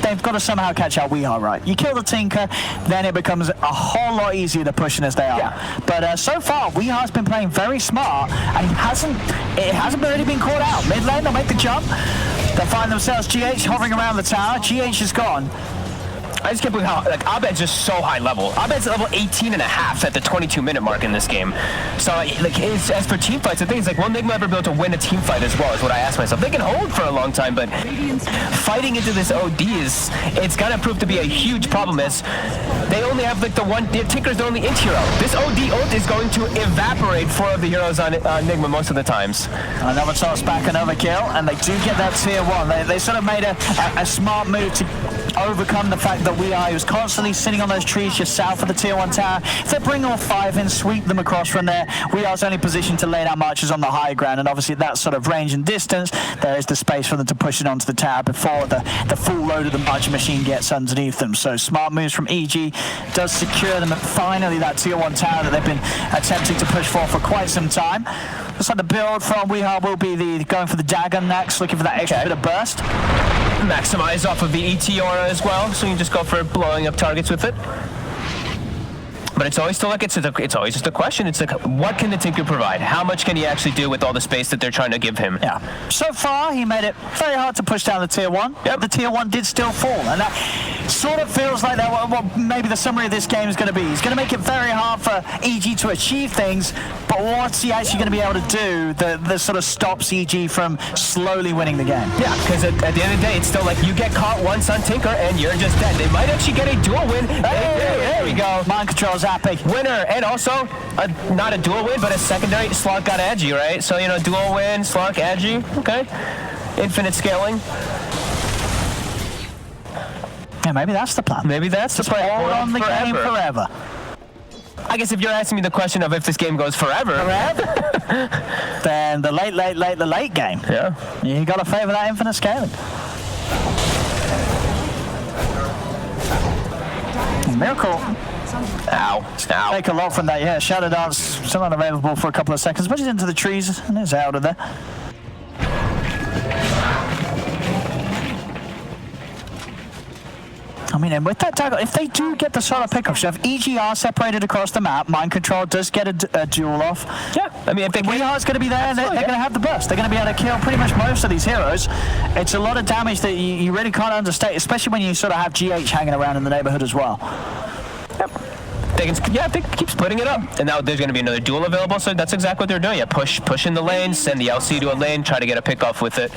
They've got to somehow catch out We Are, right? You kill the Tinker, then it becomes a whole lot easier to push in as they are. Yeah. But so far, We Are's been playing very smart, and it hasn't really been caught out. Mid lane, they'll make the jump. They find themselves GH hovering around the tower. GH is gone. I just can't believe how, like, Abed's just so high level. Abed's level 18 and a half at the 22-minute mark in this game. So, like, as for team fights, the thing is, like, will Nigma ever be able to win a team fight as well, is what I ask myself. They can hold for a long time, but fighting into this OD it's going to prove to be a huge problem as they only have, like, the Tinker's the only int hero. This OD ult is going to evaporate 4 of the heroes on Nigma most of the times. Another toss back, another kill, and they do get that tier 1. They sort of made a smart move to overcome the fact that We Are was constantly sitting on those trees just south of the tier 1 tower. If they bring all 5 in, sweep them across from there, We Are's only positioned to lay down marchers on the high ground, and obviously at that sort of range and distance, there is the space for them to push it onto the tower before the full load of the marcher machine gets underneath them. So smart moves from EG does secure them at finally that tier 1 tower that they've been attempting to push for quite some time. Looks like the build from We Are will be going for the dagger next, looking for that extra bit of burst. Maximize off of the ET aura as well, so you can just go for blowing up targets with it. But it's always still like it's always just a question. It's like, what can the Tinker provide? How much can he actually do with all the space that they're trying to give him? Yeah. So far, he made it very hard to push down the tier 1. Yep. The tier 1 did still fall, and that sort of feels like that. What maybe the summary of this game is going to be. He's going to make it very hard for EG to achieve things, but what's he actually going to be able to do that sort of stops EG from slowly winning the game? Yeah, because at the end of the day, it's still like you get caught once on Tinker and you're just dead. They might actually get a dual win. There we go. Mind control's epic. Winner, and also not a dual win, but a secondary. Slark got edgy, right? So, dual win, Slark, edgy. Okay. Infinite scaling. Yeah, maybe that's the plan. Maybe that's the plan. Hold on the game forever. I guess if you're asking me the question of if this game goes forever, then the late game. Yeah. You got to favor that infinite scaling. Miracle. Ow. Take a lot from that, yeah. Shadow Dance still unavailable for a couple of seconds, but he's into the trees and is out of there. I mean, and with that tag, if they do get the solo pickup, so if EGR separated across the map, Mind Control does get a duel off. Yeah, I mean, if they WeHeart's going to be there, they're going to have the burst. They're going to be able to kill pretty much most of these heroes. It's a lot of damage that you really can't understate, especially when you sort of have GH hanging around in the neighborhood as well. Yep. They keep splitting it up. And now there's going to be another duel available, so that's exactly what they're doing. Yeah, push in the lane, send the LC to a lane, try to get a pick-off with it.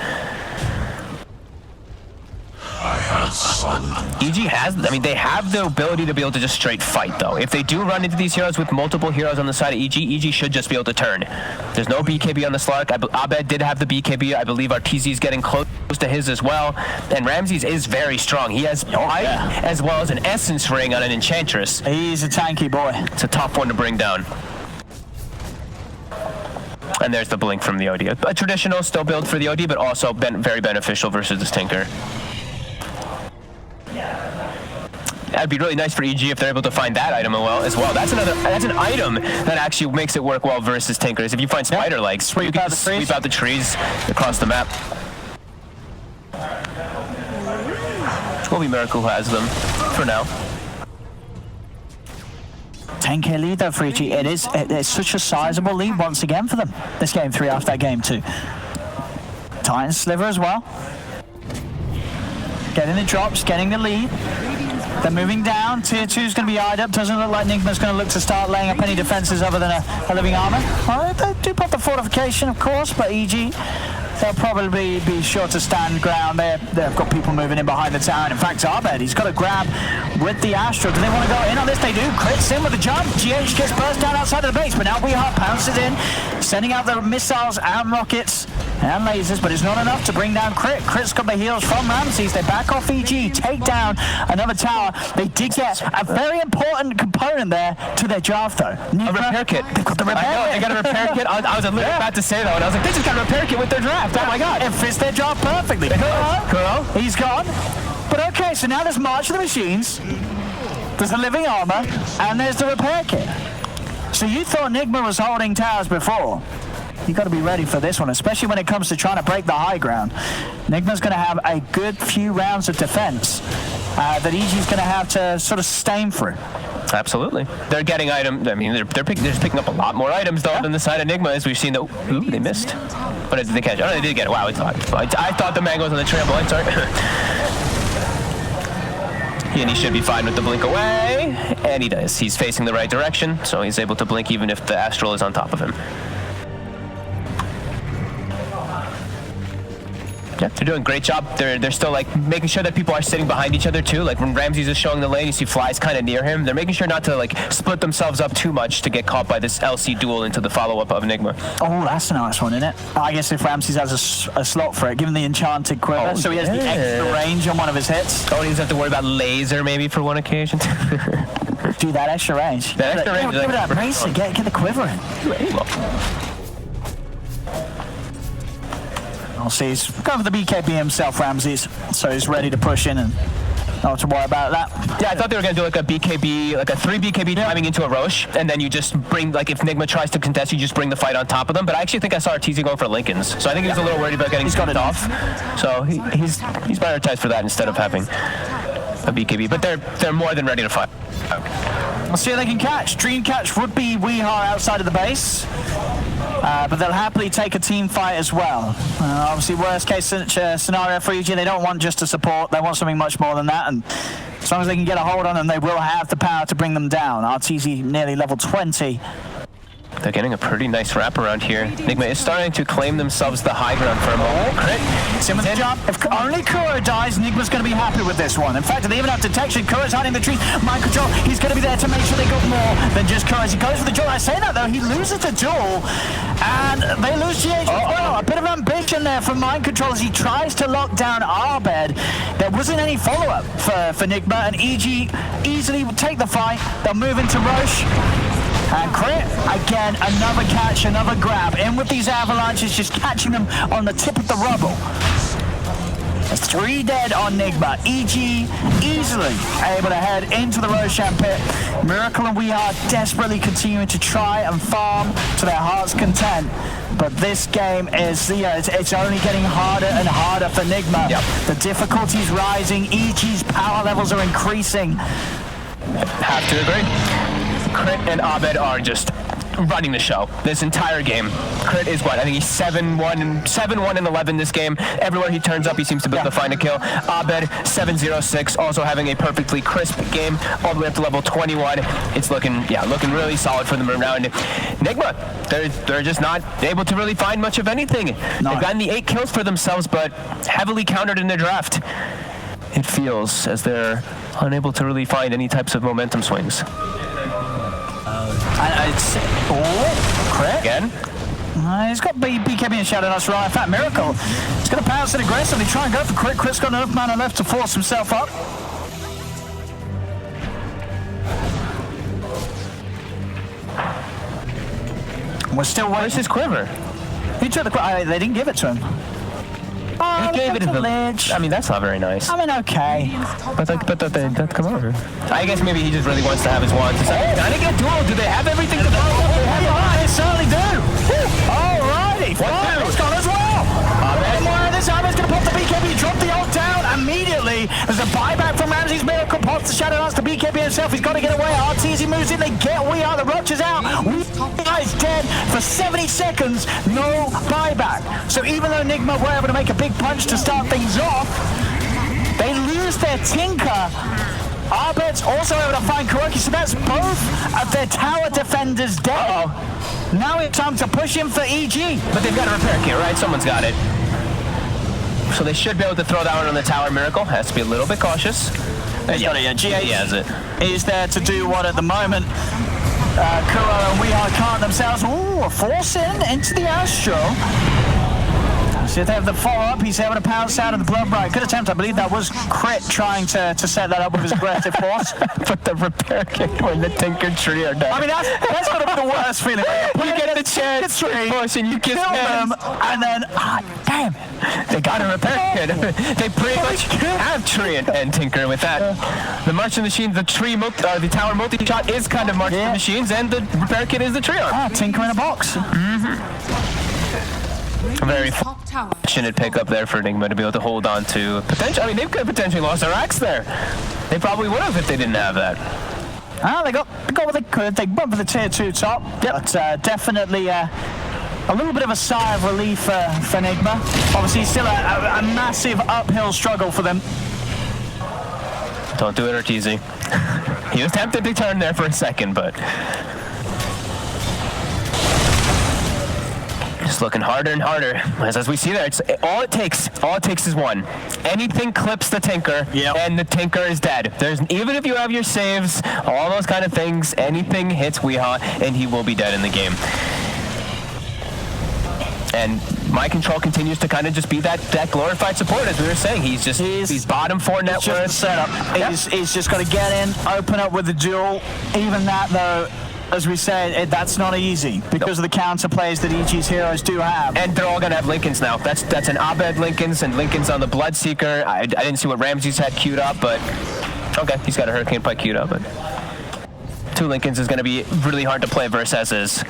EG they have the ability to be able to just straight fight, though. If they do run into these heroes with multiple heroes on the side of EG should just be able to turn. There's no BKB on the Slark. Abed did have the BKB. I believe Arteezy is getting close to his as well. And Ramses is very strong. He has height as well as an Essence Ring on an Enchantress. He's a tanky boy. It's a tough one to bring down. And there's the blink from the OD. A traditional still build for the OD, but also very beneficial versus this Tinker. That'd be really nice for EG if they're able to find that item as well. That's an item that actually makes it work well versus Tinkers. If you find spider legs, where you can just sweep out the trees across the map. Will be Miracle who has them for now. 10k lead though for EG. It's such a sizable lead once again for them. This game 3 after that game 2. Titan Sliver as well. Getting the drops, getting the lead. They're moving down. Tier 2 is going to be eyed up. Doesn't look like Nigma's going to look to start laying up any defenses other than a living armor. Well, they do pop the fortification, of course, but EG, they'll probably be sure to stand ground. They've got people moving in behind the tower. And in fact, Abed, he's got a grab with the Astro. Do they want to go in on this? They do. Crits in with the jump. GH gets burst down outside of the base, but now WeHeart pounces in, sending out the missiles and rockets and lasers, but it's not enough to bring down Crit. Crit's got the heals from Ramses. They back off EG, take down another tower. They did get a very important component there to their draft, though. A repair kit. They've got the repair kit. They got a repair kit. I was literally about to say that, and I was like, they just got a repair kit with their draft. Oh my god. It fits their job perfectly. Kuro? He's gone. But okay, so now there's March of the Machines, there's the Living Armor, and there's the Repair Kit. So you thought Nigma was holding towers before. You got to be ready for this one, especially when it comes to trying to break the high ground. Nigma's going to have a good few rounds of defense that EG's going to have to sort of sustain through. Absolutely. They're getting items. I mean, they're just picking up a lot more items, though, than the side of Nigma, as we've seen. Ooh, they missed. But did they catch it? Oh, they did get it. Wow, I thought the man goes on the trampoline. Sorry. And he should be fine with the blink away. And he does. He's facing the right direction, so he's able to blink even if the Astral is on top of him. Yeah, they're doing a great job. They're still like making sure that people are sitting behind each other too. Like when Ramses is showing the lane, you see Fly's kind of near him. They're making sure not to like split themselves up too much to get caught by this LC duel into the follow-up of Nigma. Oh, that's a nice one, isn't it? I guess if Ramses has a slot for it, given the enchanted quiver, so he has the extra range on one of his hits. Oh, he doesn't have to worry about laser maybe for one occasion. Do that extra range. That extra range. Give it that bracer. Get the quiver in. I'll see, he's going for the BKB himself, Ramses, so he's ready to push in and not have to worry about that. Yeah, I thought they were going to do like a BKB, like a 3 BKB timing into a Roche, and then you just bring, like if Nigma tries to contest, you just bring the fight on top of them. But I actually think I saw Arteezy going for Lincolns, so I think he was a little worried about getting got it off. So he's prioritized for that instead of having a BKB, but they're more than ready to fight. We'll see if they can catch. Dream catch would be Weehar outside of the base. But they'll happily take a team fight as well. Obviously, worst case scenario for EG, they don't want just a support. They want something much more than that. And as long as they can get a hold on them, they will have the power to bring them down. Arteezy nearly level 20. They're getting a pretty nice wrap around here. Nigma is starting to claim themselves the high ground for a moment. Crit. Simmons jump. If only Kuro dies, Nigma's going to be happy with this one. In fact, they even have detection. Kuro's hiding the tree. Mind control. He's going to be there to make sure they got more than just Kuro. As he goes for the duel. I say that, though. He loses the duel. And they lose GH as well. A bit of ambition there from Mind Control as he tries to lock down Arbed. There wasn't any follow-up for Nigma. And EG easily would take the fight. They'll move into Roche. And Crit, again, another catch, another grab. In with these avalanches, just catching them on the tip of the rubble. There's 3 dead on Nigma. EG easily able to head into the Roshan pit. Miracle and We Are desperately continuing to try and farm to their heart's content. But this game is, it's only getting harder and harder for Nigma. Yep. The difficulty's rising. EG's power levels are increasing. Have to agree. Crit and Abed are just running the show this entire game. Crit is what? I think he's 7-1 and 11 this game. Everywhere he turns up, he seems to be able to find a kill. Abed 7-0-6, also having a perfectly crisp game all the way up to level 21. It's looking really solid for them around. Nigma, they're just not able to really find much of anything. No. They've gotten the 8 kills for themselves, but heavily countered in their draft. It feels as they're unable to really find any types of momentum swings. Crit. Again? He's got BKB and Shadow Dust right. In fact, Miracle is going to pounce it aggressively, try and go for Crit. Crit's got enough mana left to force himself up. We're still waiting. Where's his quiver? He took the quiver. They didn't give it to him. He gave it to the ledge. I mean, that's not very nice. I mean, okay. But that come over. I guess maybe he just really wants to have his wand. Can I get duel? Do they have everything to follow? They certainly do. Alrighty. Fire's gone as well. This time he's going to pop the BKB, drop the ult down immediately. There's a buyback from Ramses. Miracle pops the Shadow Dance to BKB himself. He's got to get away. Arteezy moves in. They get We Are. The Roach is out. We Are is dead for 70 seconds. No buyback. So even though Nigma were able to make a big punch to start things off, they lose their Tinker. Arbed's also able to find Kuroki, so that's both of their tower defenders dead. Now it's time to push him for EG. But they've got a repair kit, right? Someone's got it. So they should be able to throw that one on the tower. Miracle has to be a little bit cautious. GH has it. Is there to do what at the moment? Kuro and We Are can't themselves. Ooh, a force into the Astral. See if they have the follow-up. He's able to pounce out of the blood bright. Good attempt. I believe that was Crit trying to set that up with his aggressive force. But the repair kit when the Tinker tree are dead. I mean, that's got to be the worst feeling. You get the chance to push and you kiss them, and then Damn. They got a repair kit. They pretty much have Tree and Tinker with that. The March of the Machines, the Tower multi-shot is kind of March of the Machines, and the repair kit is the Tree arm. Tinker in a box. Very Top tower. fortunate pickup there for Nigma to be able to hold on to potential. I mean, they could have potentially lost their axe there. They probably would have if they didn't have that. They got what they could. They bumped for the tier 2 top. But definitely a little bit of a sigh of relief for Nigma. Obviously, still a massive uphill struggle for them. Don't do it, Ortiz. He was tempted to turn there for a second, but just looking harder and harder. As we see there, all it takes is one. Anything clips the Tinker, and the Tinker is dead. Even if you have your saves, all those kind of things, anything hits Weehaw, and he will be dead in the game. And my control continues to kind of just be that glorified support, as we were saying. He's bottom 4 net Just the worth. setup. He's just got to get in, open up with the duel. Even that, though, as we said, that's not easy because of the counter plays that EG's heroes do have. And they're all going to have Lincolns now. That's an Abed Lincolns and Lincolns on the Bloodseeker. I didn't see what Ramsey's had queued up, but okay, he's got a Hurricane Pike queued up. But 2 Lincolns is going to be really hard to play versus as is.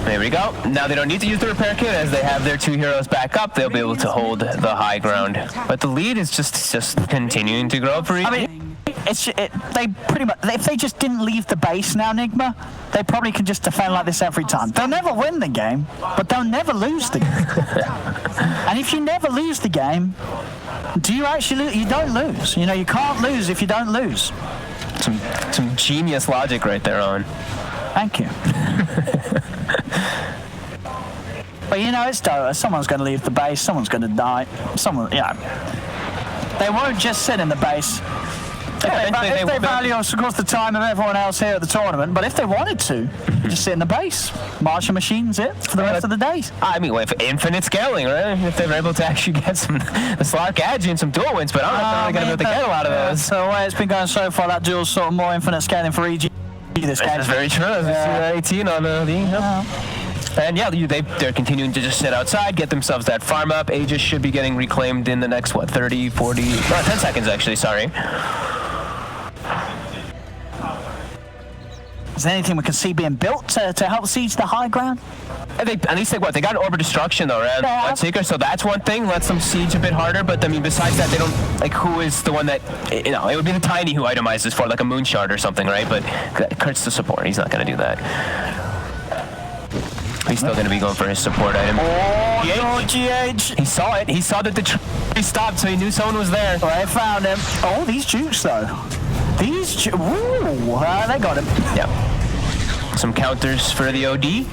There we go. Now they don't need to use the repair kit as they have their 2 heroes back up. They'll be able to hold the high ground. But the lead is just continuing to grow for EG. I mean, they pretty much, if they just didn't leave the base now, Nigma, they probably can just defend like this every time. They'll never win the game, but they'll never lose the game. And if you never lose the game, do you actually lose? You don't lose. You know, you can't lose if you don't lose. Some genius logic right there, Owen. Thank you. But you know, it's Dota. Someone's going to leave the base. Someone's going to die. They won't just sit in the base. If they value, of course, the time of everyone else here at the tournament, but if they wanted to, just sit in the base, march the machines it for the rest of the days. I mean, if infinite scaling, right? If they're able to actually get the Slark Agi and some dual wins, but I don't know if they're really going to be able to get a lot of those. So the way it's been going so far, that duel's sort of more infinite scaling for EG this game. That's very true. As we see that 18 on the And yeah, they're continuing to just sit outside, get themselves that farm up. Aegis should be getting reclaimed in the next, 30, 40, 10 seconds actually, sorry. Is there anything we can see being built to help siege the high ground? At least they got an Orb of Destruction though, around Bloodseeker, so that's one thing, lets them siege a bit harder, but I mean, besides that, they don't, who is the one that, it would be the Tiny who itemizes for, like a Moonshard or something, right? But Kurt's the support, he's not going to do that. He's still going to be going for his support item. GH! He saw it. He saw that the tree stopped, so he knew someone was there. Well, I found him. Oh, these jukes, though. They got him. Yeah. Some counters for the OD.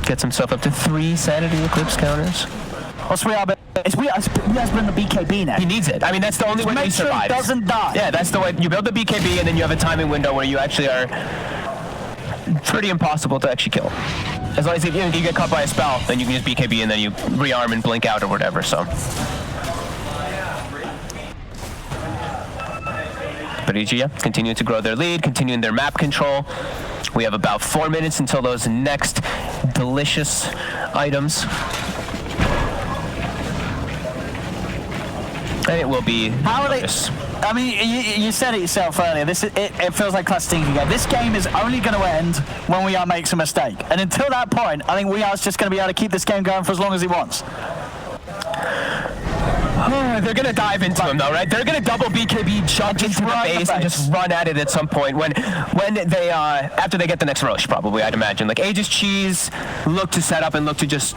Gets himself up to 3 Sanity Eclipse counters. What's we has been the BKB now. He needs it. I mean, that's the only way he survives. Make sure he doesn't die. Yeah, that's the way. You build the BKB, and then you have a timing window where you actually are pretty impossible to actually kill. As long as you get caught by a spell, then you can use BKB and then you rearm and blink out or whatever, so. But EG, continue to grow their lead, continuing their map control. We have about 4 minutes until those next delicious items. And it will be. How are they? I mean, you said it yourself earlier. It feels like class stinking game. This game is only going to end when we makes a mistake, and until that point, I think Weeha's just going to be able to keep this game going for as long as he wants. They're going to dive into him, though, right? They're going to double BKB, jump into the base, and just run at it at some point when they after they get the next Roche, probably, I'd imagine. Like Aegis Cheese look to set up and look to just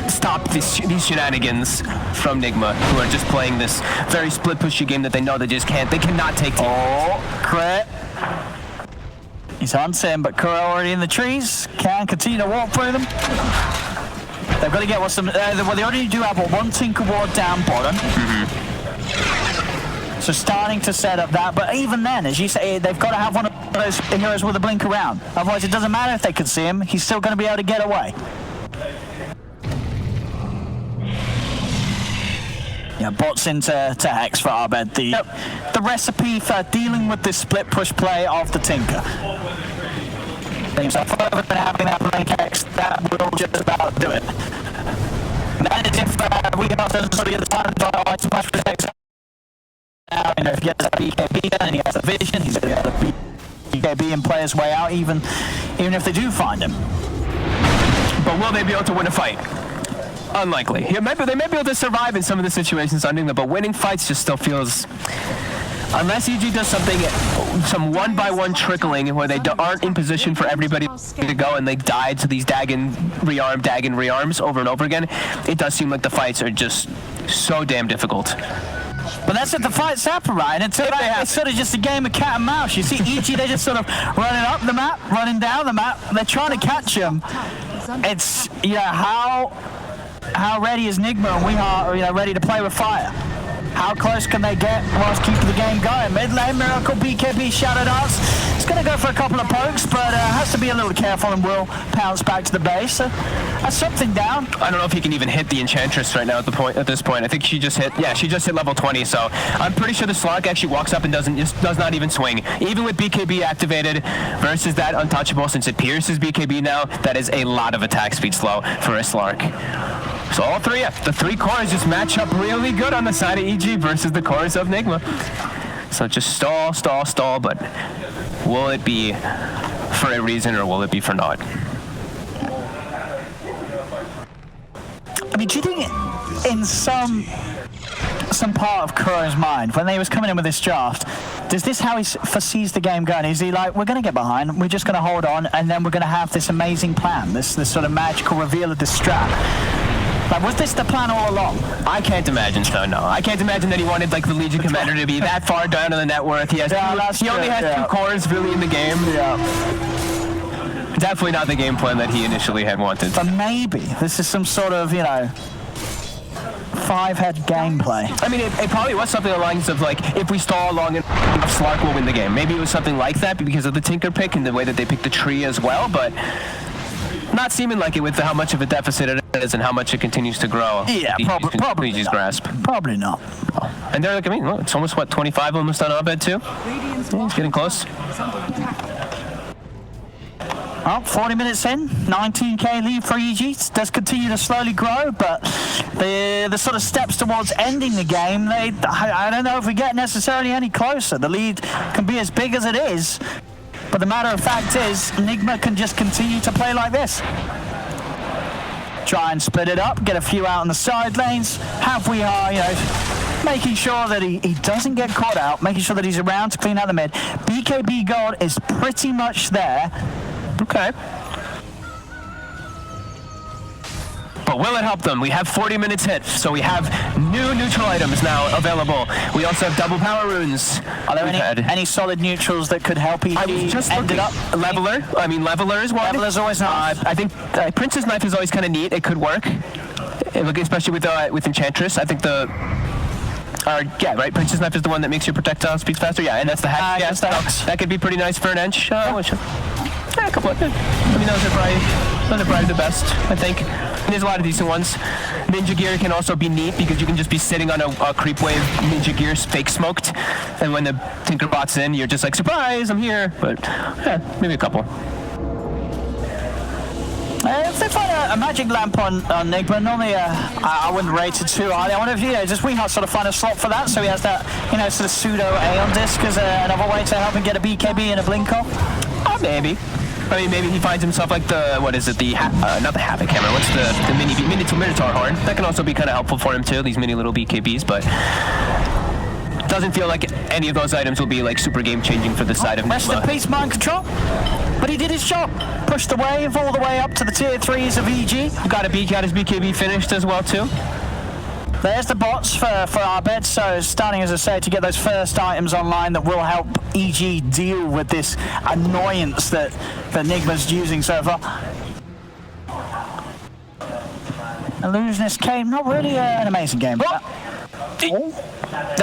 stop these shenanigans from Nigma, who are just playing this very split pushy game that they know they cannot take team. Oh, crit. He's on Sim, but Kuro already in the trees. Can continue to walk through them. They've got to get they already do have one Tinker Ward down bottom. So starting to set up that, but even then, as you say, they've got to have one of those heroes with a blink around. Otherwise, it doesn't matter if they can see him. He's still going to be able to get away. Yeah, bots into Hex for Abed. The recipe for dealing with this split push play of the Tinker. himself over and having that lane X, that will just about do it. That is if we can also sort of get the time to try to much protect. Now, you know, if he has that BKB and he has the vision, he's going to be able to BKB and play his way out, even if they do find him. But will they be able to win a fight? Unlikely. They may be able to survive in some of the situations on Nigma, but winning fights just still feels... Unless EG does something, some one-by-one trickling where they aren't in position for everybody to go and they die to these Dagon rearms over and over again, it does seem like the fights are just so damn difficult. But that's if the fights happen, right? Until that, it's sort of just a game of cat and mouse. You see EG, they're just sort of running up the map, running down the map. They're trying to catch him. It's, yeah, how ready is Nigma and we are, you know, ready to play with fire? How close can they get whilst keeping the game going? Mid lane, Miracle, BKB, Shadow Dance. It's going to go for a couple of pokes, but has to be a little careful and will pounce back to the base. That's something down. I don't know if he can even hit the Enchantress right now at this point. I think she just hit level 20, so I'm pretty sure the Slark actually walks up and does not even swing. Even with BKB activated versus that Untouchable, since it pierces BKB now, that is a lot of attack speed slow for a Slark. So all three, the three cores just match up really good on the side of EG versus the cores of Nigma. So just stall, stall, stall, but will it be for a reason or will it be for naught? I mean, do you think in some part of Kuro's mind, when they was coming in with this draft, is this how he foresees the game going? Is he like, we're going to get behind, we're just going to hold on, and then we're going to have this amazing plan, this sort of magical reveal of this strat? Like, was this the plan all along? I can't imagine so, no. I can't imagine that he wanted, like, the Legion Commander to be that far down on the net worth. He only has 2 cores, really, in the game. Yeah. Definitely not the game plan that he initially had wanted. But maybe this is some sort of, you know, 5-head gameplay. I mean, it probably was something along the lines of, like, if we stall long enough, Slark will win the game. Maybe it was something like that because of the Tinker pick and the way that they picked the tree as well, but... not seeming like it with how much of a deficit it is and how much it continues to grow. Yeah, probably EG's not. grasp. Probably not. And they're like, I mean, look, it's almost, what, 25 almost on Abed too? Yeah, it's getting close. Well, 40 minutes in, 19k lead for EG. It does continue to slowly grow, but the sort of steps towards ending the game, I don't know if we get necessarily any closer. The lead can be as big as it is, but the matter of fact is, Nigma can just continue to play like this. Try and split it up, get a few out on the side lanes, have we are, you know, making sure that he doesn't get caught out, making sure that he's around to clean out the mid. BKB gold is pretty much there. Okay. But will it help them? We have 40 minutes hit, so we have new neutral items now available. We also have double power runes. Are there any solid neutrals that could help EG? I was just looking up Leveler. I mean, Leveler is one. Leveler's always nice. I think Prince's Knife is always kind of neat. It could work, especially with Enchantress. I think yeah, right. Prince's Knife is the one that makes your projectile speeds faster. Yeah, and that's the hack. Yeah, that could be pretty nice for an Ench. A couple of, I mean, those are probably the best, I think. And there's a lot of decent ones. Ninja Gear can also be neat because you can just be sitting on a creep wave. Ninja Gear's fake smoked, and when the Tinkerbot's in, you're just like, surprise, I'm here. But yeah, maybe a couple. If they find a magic lamp on Nigma, normally I wouldn't rate it too highly. I wonder if, you know, just we have sort of find a slot for that, so he has that, you know, sort of pseudo Aeon disc as another way to help him get a BKB and a Blinker. Maybe. I mean, maybe he finds himself like the, what is it, not the Havoc Hammer, what's the Minotaur Horn. That can also be kind of helpful for him too, these mini little BKBs, but doesn't feel like any of those items will be like super game changing for the side of Nigma. Rest in peace, Mind Control. But he did his job. Pushed the wave all the way up to the tier 3s of EG. Got his BKB finished as well too. There's the bots for our bed, so starting, as I say, to get those first items online that will help EG deal with this annoyance that Nigma's using so far. Illusionist came, not really an amazing game. That's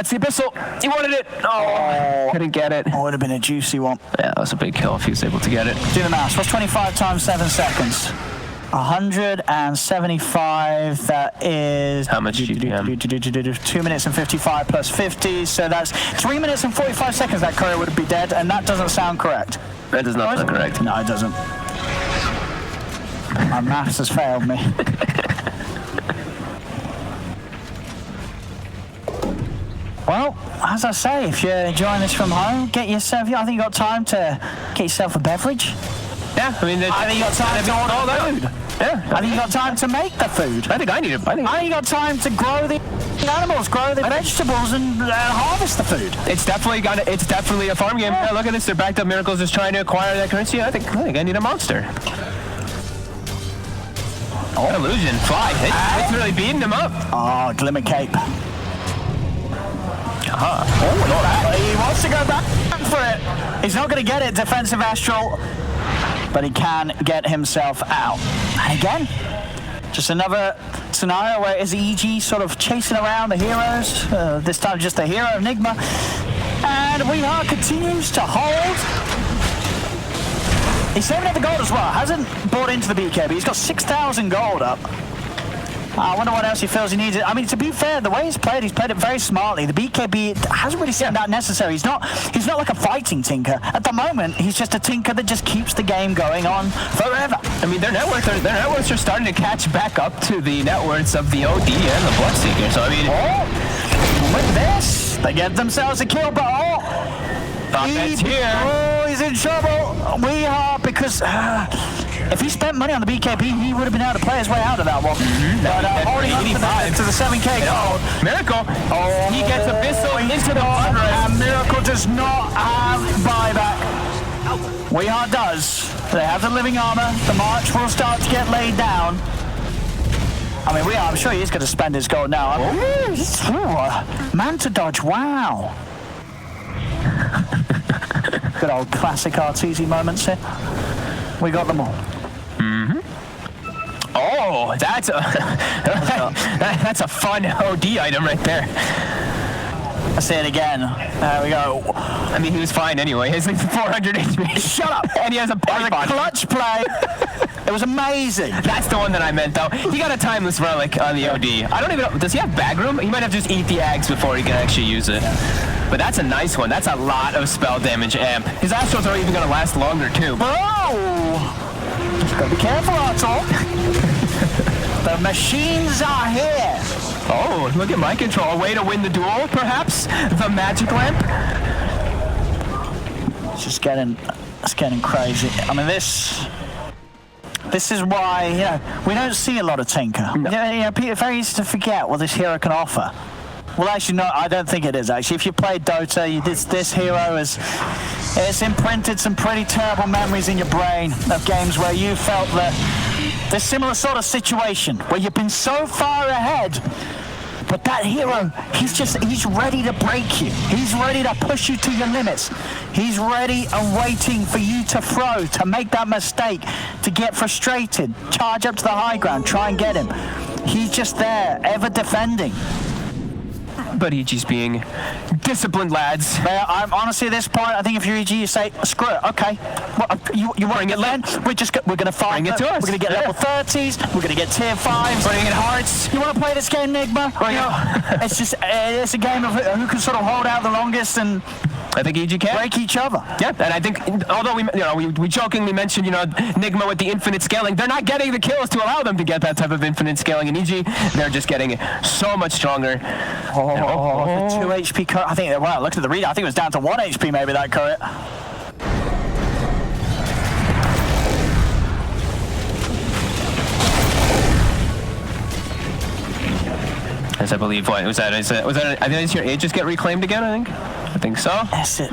the Abyssal. He wanted it. Oh, couldn't get it. Oh, it would have been a juicy one. Yeah, that was a big kill if he was able to get it. Do the math. What's 25 times 7 seconds? 175, that is... How much GPM? 2 minutes and 55 plus 50, so that's 3 minutes and 45 seconds that courier would be dead, and that doesn't sound correct. That does not sound correct. No, it doesn't. My maths has failed me. Well, as I say, if you're enjoying this from home, get yourself. I think you got time to get yourself a beverage. Yeah, I mean, I think you got time to order all that food. Yeah, I think you got time to make the food. I think I need it. I think you got time to grow the animals, grow the vegetables, and harvest the food. It's definitely a farm game. Yeah, look at this. They're backed up. Miracles is trying to acquire that currency. I think I need a monster. Oh, illusion fly. It's really beating him up. Oh, Glimmer Cape. Oh, he wants to go back for it. He's not going to get it, defensive Astral, but he can get himself out. And again, just another scenario where is EG sort of chasing around the heroes, this time just the hero, Nigma. And Weehaw continues to hold. He's saving up the gold as well, hasn't bought into the BKB. He's got 6,000 gold up. I wonder what else he feels he needs. I mean, to be fair, the way he's played it very smartly. The BKB hasn't really seemed that necessary. He's not like a fighting Tinker. At the moment, he's just a Tinker that just keeps the game going on forever. I mean, their net worths are starting to catch back up to the net worths of the OD and the Bloodseeker. So, I mean... with this, they get themselves a kill, but it's here. Oh, he's in trouble. We are, because... if he spent money on the BKB, he would have been able to play his way out of that one. But holding on to the 7k gold. Miracle. Oh, he gets Abyssal into the water. And Miracle does not have buyback. Weehaw does. They have the living armor. The march will start to get laid down. I mean, I'm sure he's going to spend his gold now. Man to dodge, wow. Good old classic RTZ moments here. We got them all. Oh, that's a fun OD item right there. I say it again. There we go. I mean, he was fine anyway. He's like 400 HP. Shut up. And he has a clutch play. It was amazing. That's the one that I meant, though. He got a timeless relic on the OD. I don't even know. Does he have bag room? He might have to just eat the eggs before he can actually use it. But that's a nice one. That's a lot of spell damage amp. His Astrals are even going to last longer, too. Oh! Just gotta be careful, Arthur. The machines are here. Oh, look at my control. A way to win the duel, perhaps? The magic lamp? It's getting crazy. I mean, this is why, we don't see a lot of Tinker. No. It's very easy to forget what this hero can offer. Well, actually, no, I don't think it is, actually. If you play Dota, this hero it's imprinted some pretty terrible memories in your brain of games where you felt that this similar sort of situation, where you've been so far ahead, but that hero, he's ready to break you. He's ready to push you to your limits. He's ready and waiting for you to throw, to make that mistake, to get frustrated, charge up to the high ground, try and get him. He's just there, ever defending. But EG's being disciplined, lads. I'm honestly at this point, I think if you're EG, you say, screw it, okay. Well, you want to get land? We're going to find it to us. We're going to get level 30s. We're going to get tier 5s. We're going to get hearts. You want to play this game, Nigma? It's a game of who can sort of hold out the longest and I think EG can break each other. Yeah, and I think although we jokingly mentioned Nigma with the infinite scaling, they're not getting the kills to allow them to get that type of infinite scaling in EG. They're just getting so much stronger. The 2 HP current. I think I looked at the readout. I think it was down to 1 HP maybe that current. As I believe, what was that? I think it's your Aegis get reclaimed again. I think so. That's it.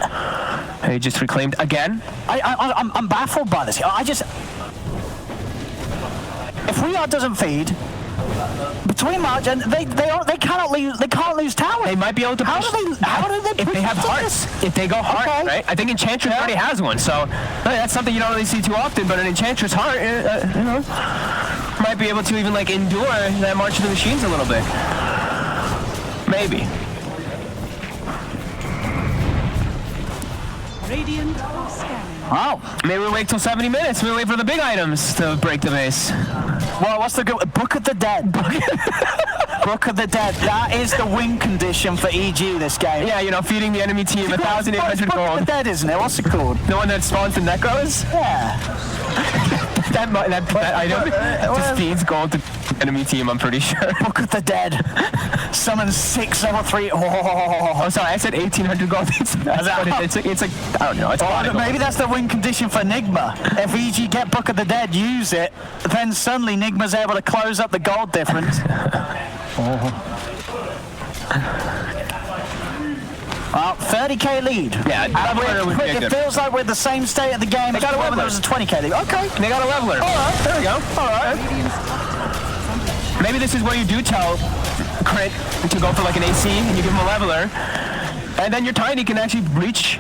Aegis reclaimed again. I'm baffled by this. If Weehaw doesn't feed between March and they can't lose towers. They might be able to. How do they? If they have hearts, if they go heart, okay. Right? I think Enchantress already has one, so that's something you don't really see too often. But an Enchantress heart, might be able to even endure that March of the Machines a little bit. Maybe. Radiant scanning. Oh, maybe we wait till 70 minutes. We wait for the big items to break the base. Well, what's the good? Book of the Dead. Book of the Dead. That is the win condition for EG this game. Yeah, feeding the enemy team 1,800 gold. Book of the Dead, isn't it? What's it called? The one that spawns the Necros? Yeah. that item just feeds gold to enemy team, I'm pretty sure. Book of the Dead. Summon 6 level 3. Oh, sorry, I said 1,800 gold. It's like, I don't know. It's maybe that's the win condition for Nigma. If EG get Book of the Dead, use it, then suddenly Nigma's able to close up the gold difference. Well, 30k lead. Yeah, it feels like we're at the same state of the game. They got a leveler. There was a 20k lead. Okay, they got a leveler. All right, there we go. All right. Maybe this is where you do tell Crit to go for like an AC, and you give him a leveler, and then your Tiny can actually reach.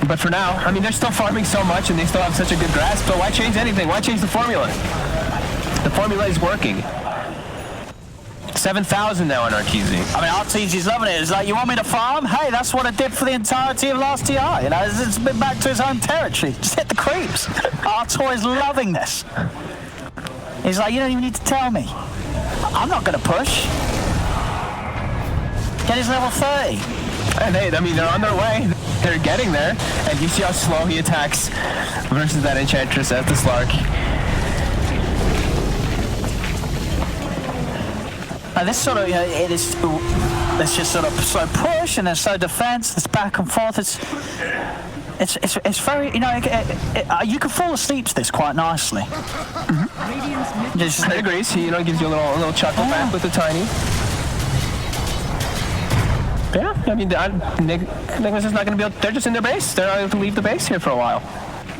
But for now, I mean, they're still farming so much, and they still have such a good grasp. So why change anything? Why change the formula? The formula is working. 7,000 now on RTZ. I mean, RTZ's loving it. It's like, you want me to farm? Hey, that's what I did for the entirety of last TI. You know, it's been back to his home territory. Just hit the creeps. Artor is loving this. He's like, you don't even need to tell me. I'm not going to push. Get his level 30. And I mean, they're on their way. They're getting there. And you see how slow he attacks versus that Enchantress at the Slark. Now this sort of, you know, it's just sort of slow push and then slow defense. It's back and forth. It's very, you know, you can fall asleep to this quite nicely. I agree. So, you know, it gives you a little chuckle back with the Tiny. Yeah, I mean, Nigma's just not going to be able. They're just in their base. They're not able to leave the base here for a while.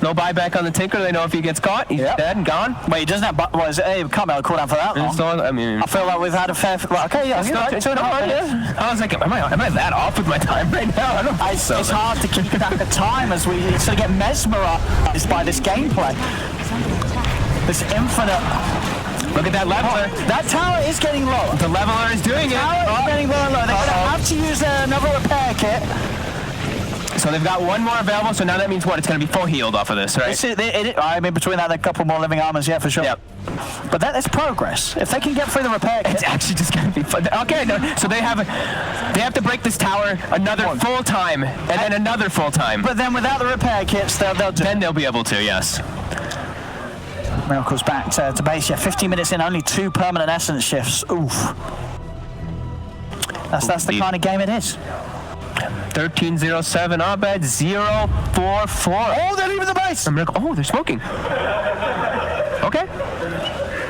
No buyback on the Tinker. They know if he gets caught, he's dead and gone. Wait, he doesn't have. What is it? Hey, can't be able to cool down for that long. Still, I mean, I feel like we've had a fair. Well, okay, yeah, yeah. I was like, am I that off with my time right now? I don't think so. It's hard to keep track of time as we sort of get mesmerized by this gameplay. This infinite. Look at that leveler. That tower is getting lower. The leveler is doing it. The tower is getting lower and lower. They're going to have to use another repair kit. So they've got one more available, so now that means what? It's going to be full healed off of this, right? I mean, between that, a couple more living armors, yeah, for sure. Yep. But that is progress. If they can get through the repair kit. It's actually just going to be fun. Okay, no, so they have to break this tower another full time, and then another full time. But then without the repair kits, they'll be able to, yes. Miracle's back to base, yeah, 15 minutes in, only 2 permanent essence shifts. Oof. That's the kind of game it is. 1307, Abed 044. Oh, they're leaving the base! Oh, they're smoking. Okay.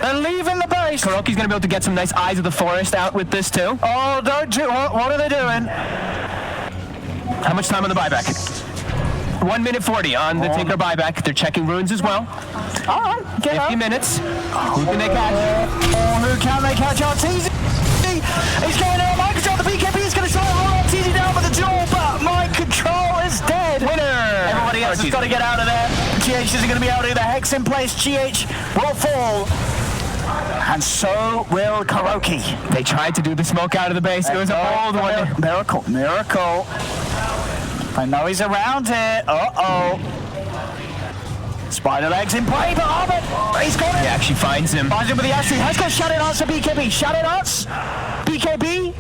They're leaving the base. Kuroki's gonna be able to get some nice Eyes of the Forest out with this too. Oh, what are they doing? How much time on the buyback? 1 minute 40 on the Tinker buyback. They're checking runes as well. All right, get 50 minutes. Who can they catch? Who can they catch? RTZ. He's going to mind control. The BKB is going to try to roll RTZ down with the duel, but mind control is dead. Winner. Everybody else has got to get out of there. GH isn't going to be able to do the hex in place. GH will fall. And so will Kuroki. They tried to do the smoke out of the base. It was a bold one. Miracle. I know he's around here. Uh-oh. Spider legs in play, but Arbit, he's got it. He actually finds him. Finds him with the Astro. Has got Shadow Dance to BKB. Shadow Dance? BKB?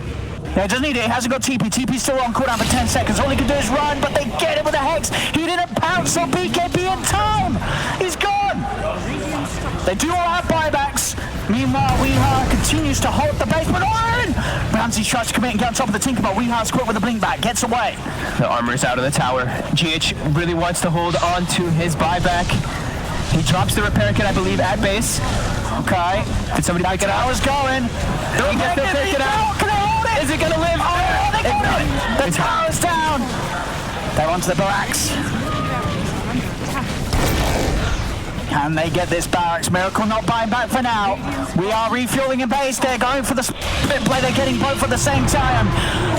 Yeah, he doesn't need it. He hasn't got TP. TP's still on cooldown for 10 seconds. All he can do is run, but they get him with a Hex. He didn't pounce on BKB in time. He's gone. They do all have buybacks. Meanwhile, Weeha continues to hold the base, but Oren! Ramsey tries to commit and get on top of the Tinker, but Weeha's quick with the blink back, gets away. The armor's out of the tower. GH really wants to hold on to his buyback. He drops the repair kit, I believe, at base. Okay. Did somebody pick it out? Tower's going. He gets to pick it out. Can they hold it? Is it going to live? Oh, they got it. The tower's down. They're onto the barracks. Can they get this barracks? Miracle not buying back for now. We are refueling in base. They're going for the split play. They're getting both at the same time.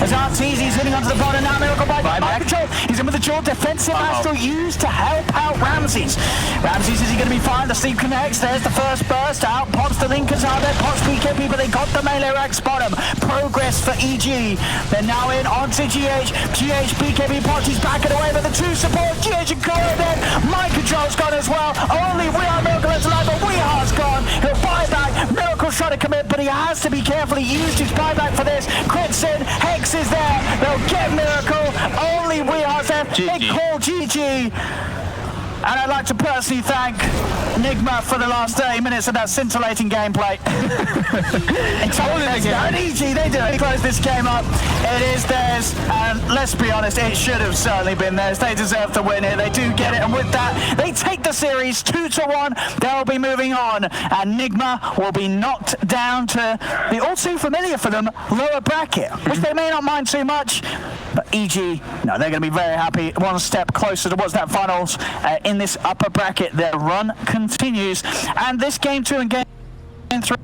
As RTZ's hitting onto the bottom now. Miracle by control. He's in with the dual defensive Astral used to help out Ramses. Ramses, is he going to be fine? The sleep connects. There's the first burst out. Pops the Linkers out there. Pops BKB, but they got the melee racks bottom. Progress for EG. They're now in onto GH. GH, BKB, Pops. He's backing away with the 2 support. GH and Kuro then. Mind control's gone as well. Only We Are Miracle is alive, but Weeha's gone. He'll buy back. Miracle's trying to commit, but he has to be careful. He used his buyback for this. Crits in. Hex is there. They'll get Miracle. Only Weeha's there. They call GG. And I'd like to personally thank Nigma for the last 30 minutes of that scintillating gameplay. It's not easy, they do it. Close this game up. It is theirs, and let's be honest, it should have certainly been theirs. They deserve to win it. They do get it, and with that, they take the series 2-1. They'll be moving on, and Nigma will be knocked down to the all too familiar for them lower bracket, which they may not mind too much. But EG, no, they're going to be very happy. One step closer towards that finals in this upper bracket. Their run continues, and this game 2 and game 3.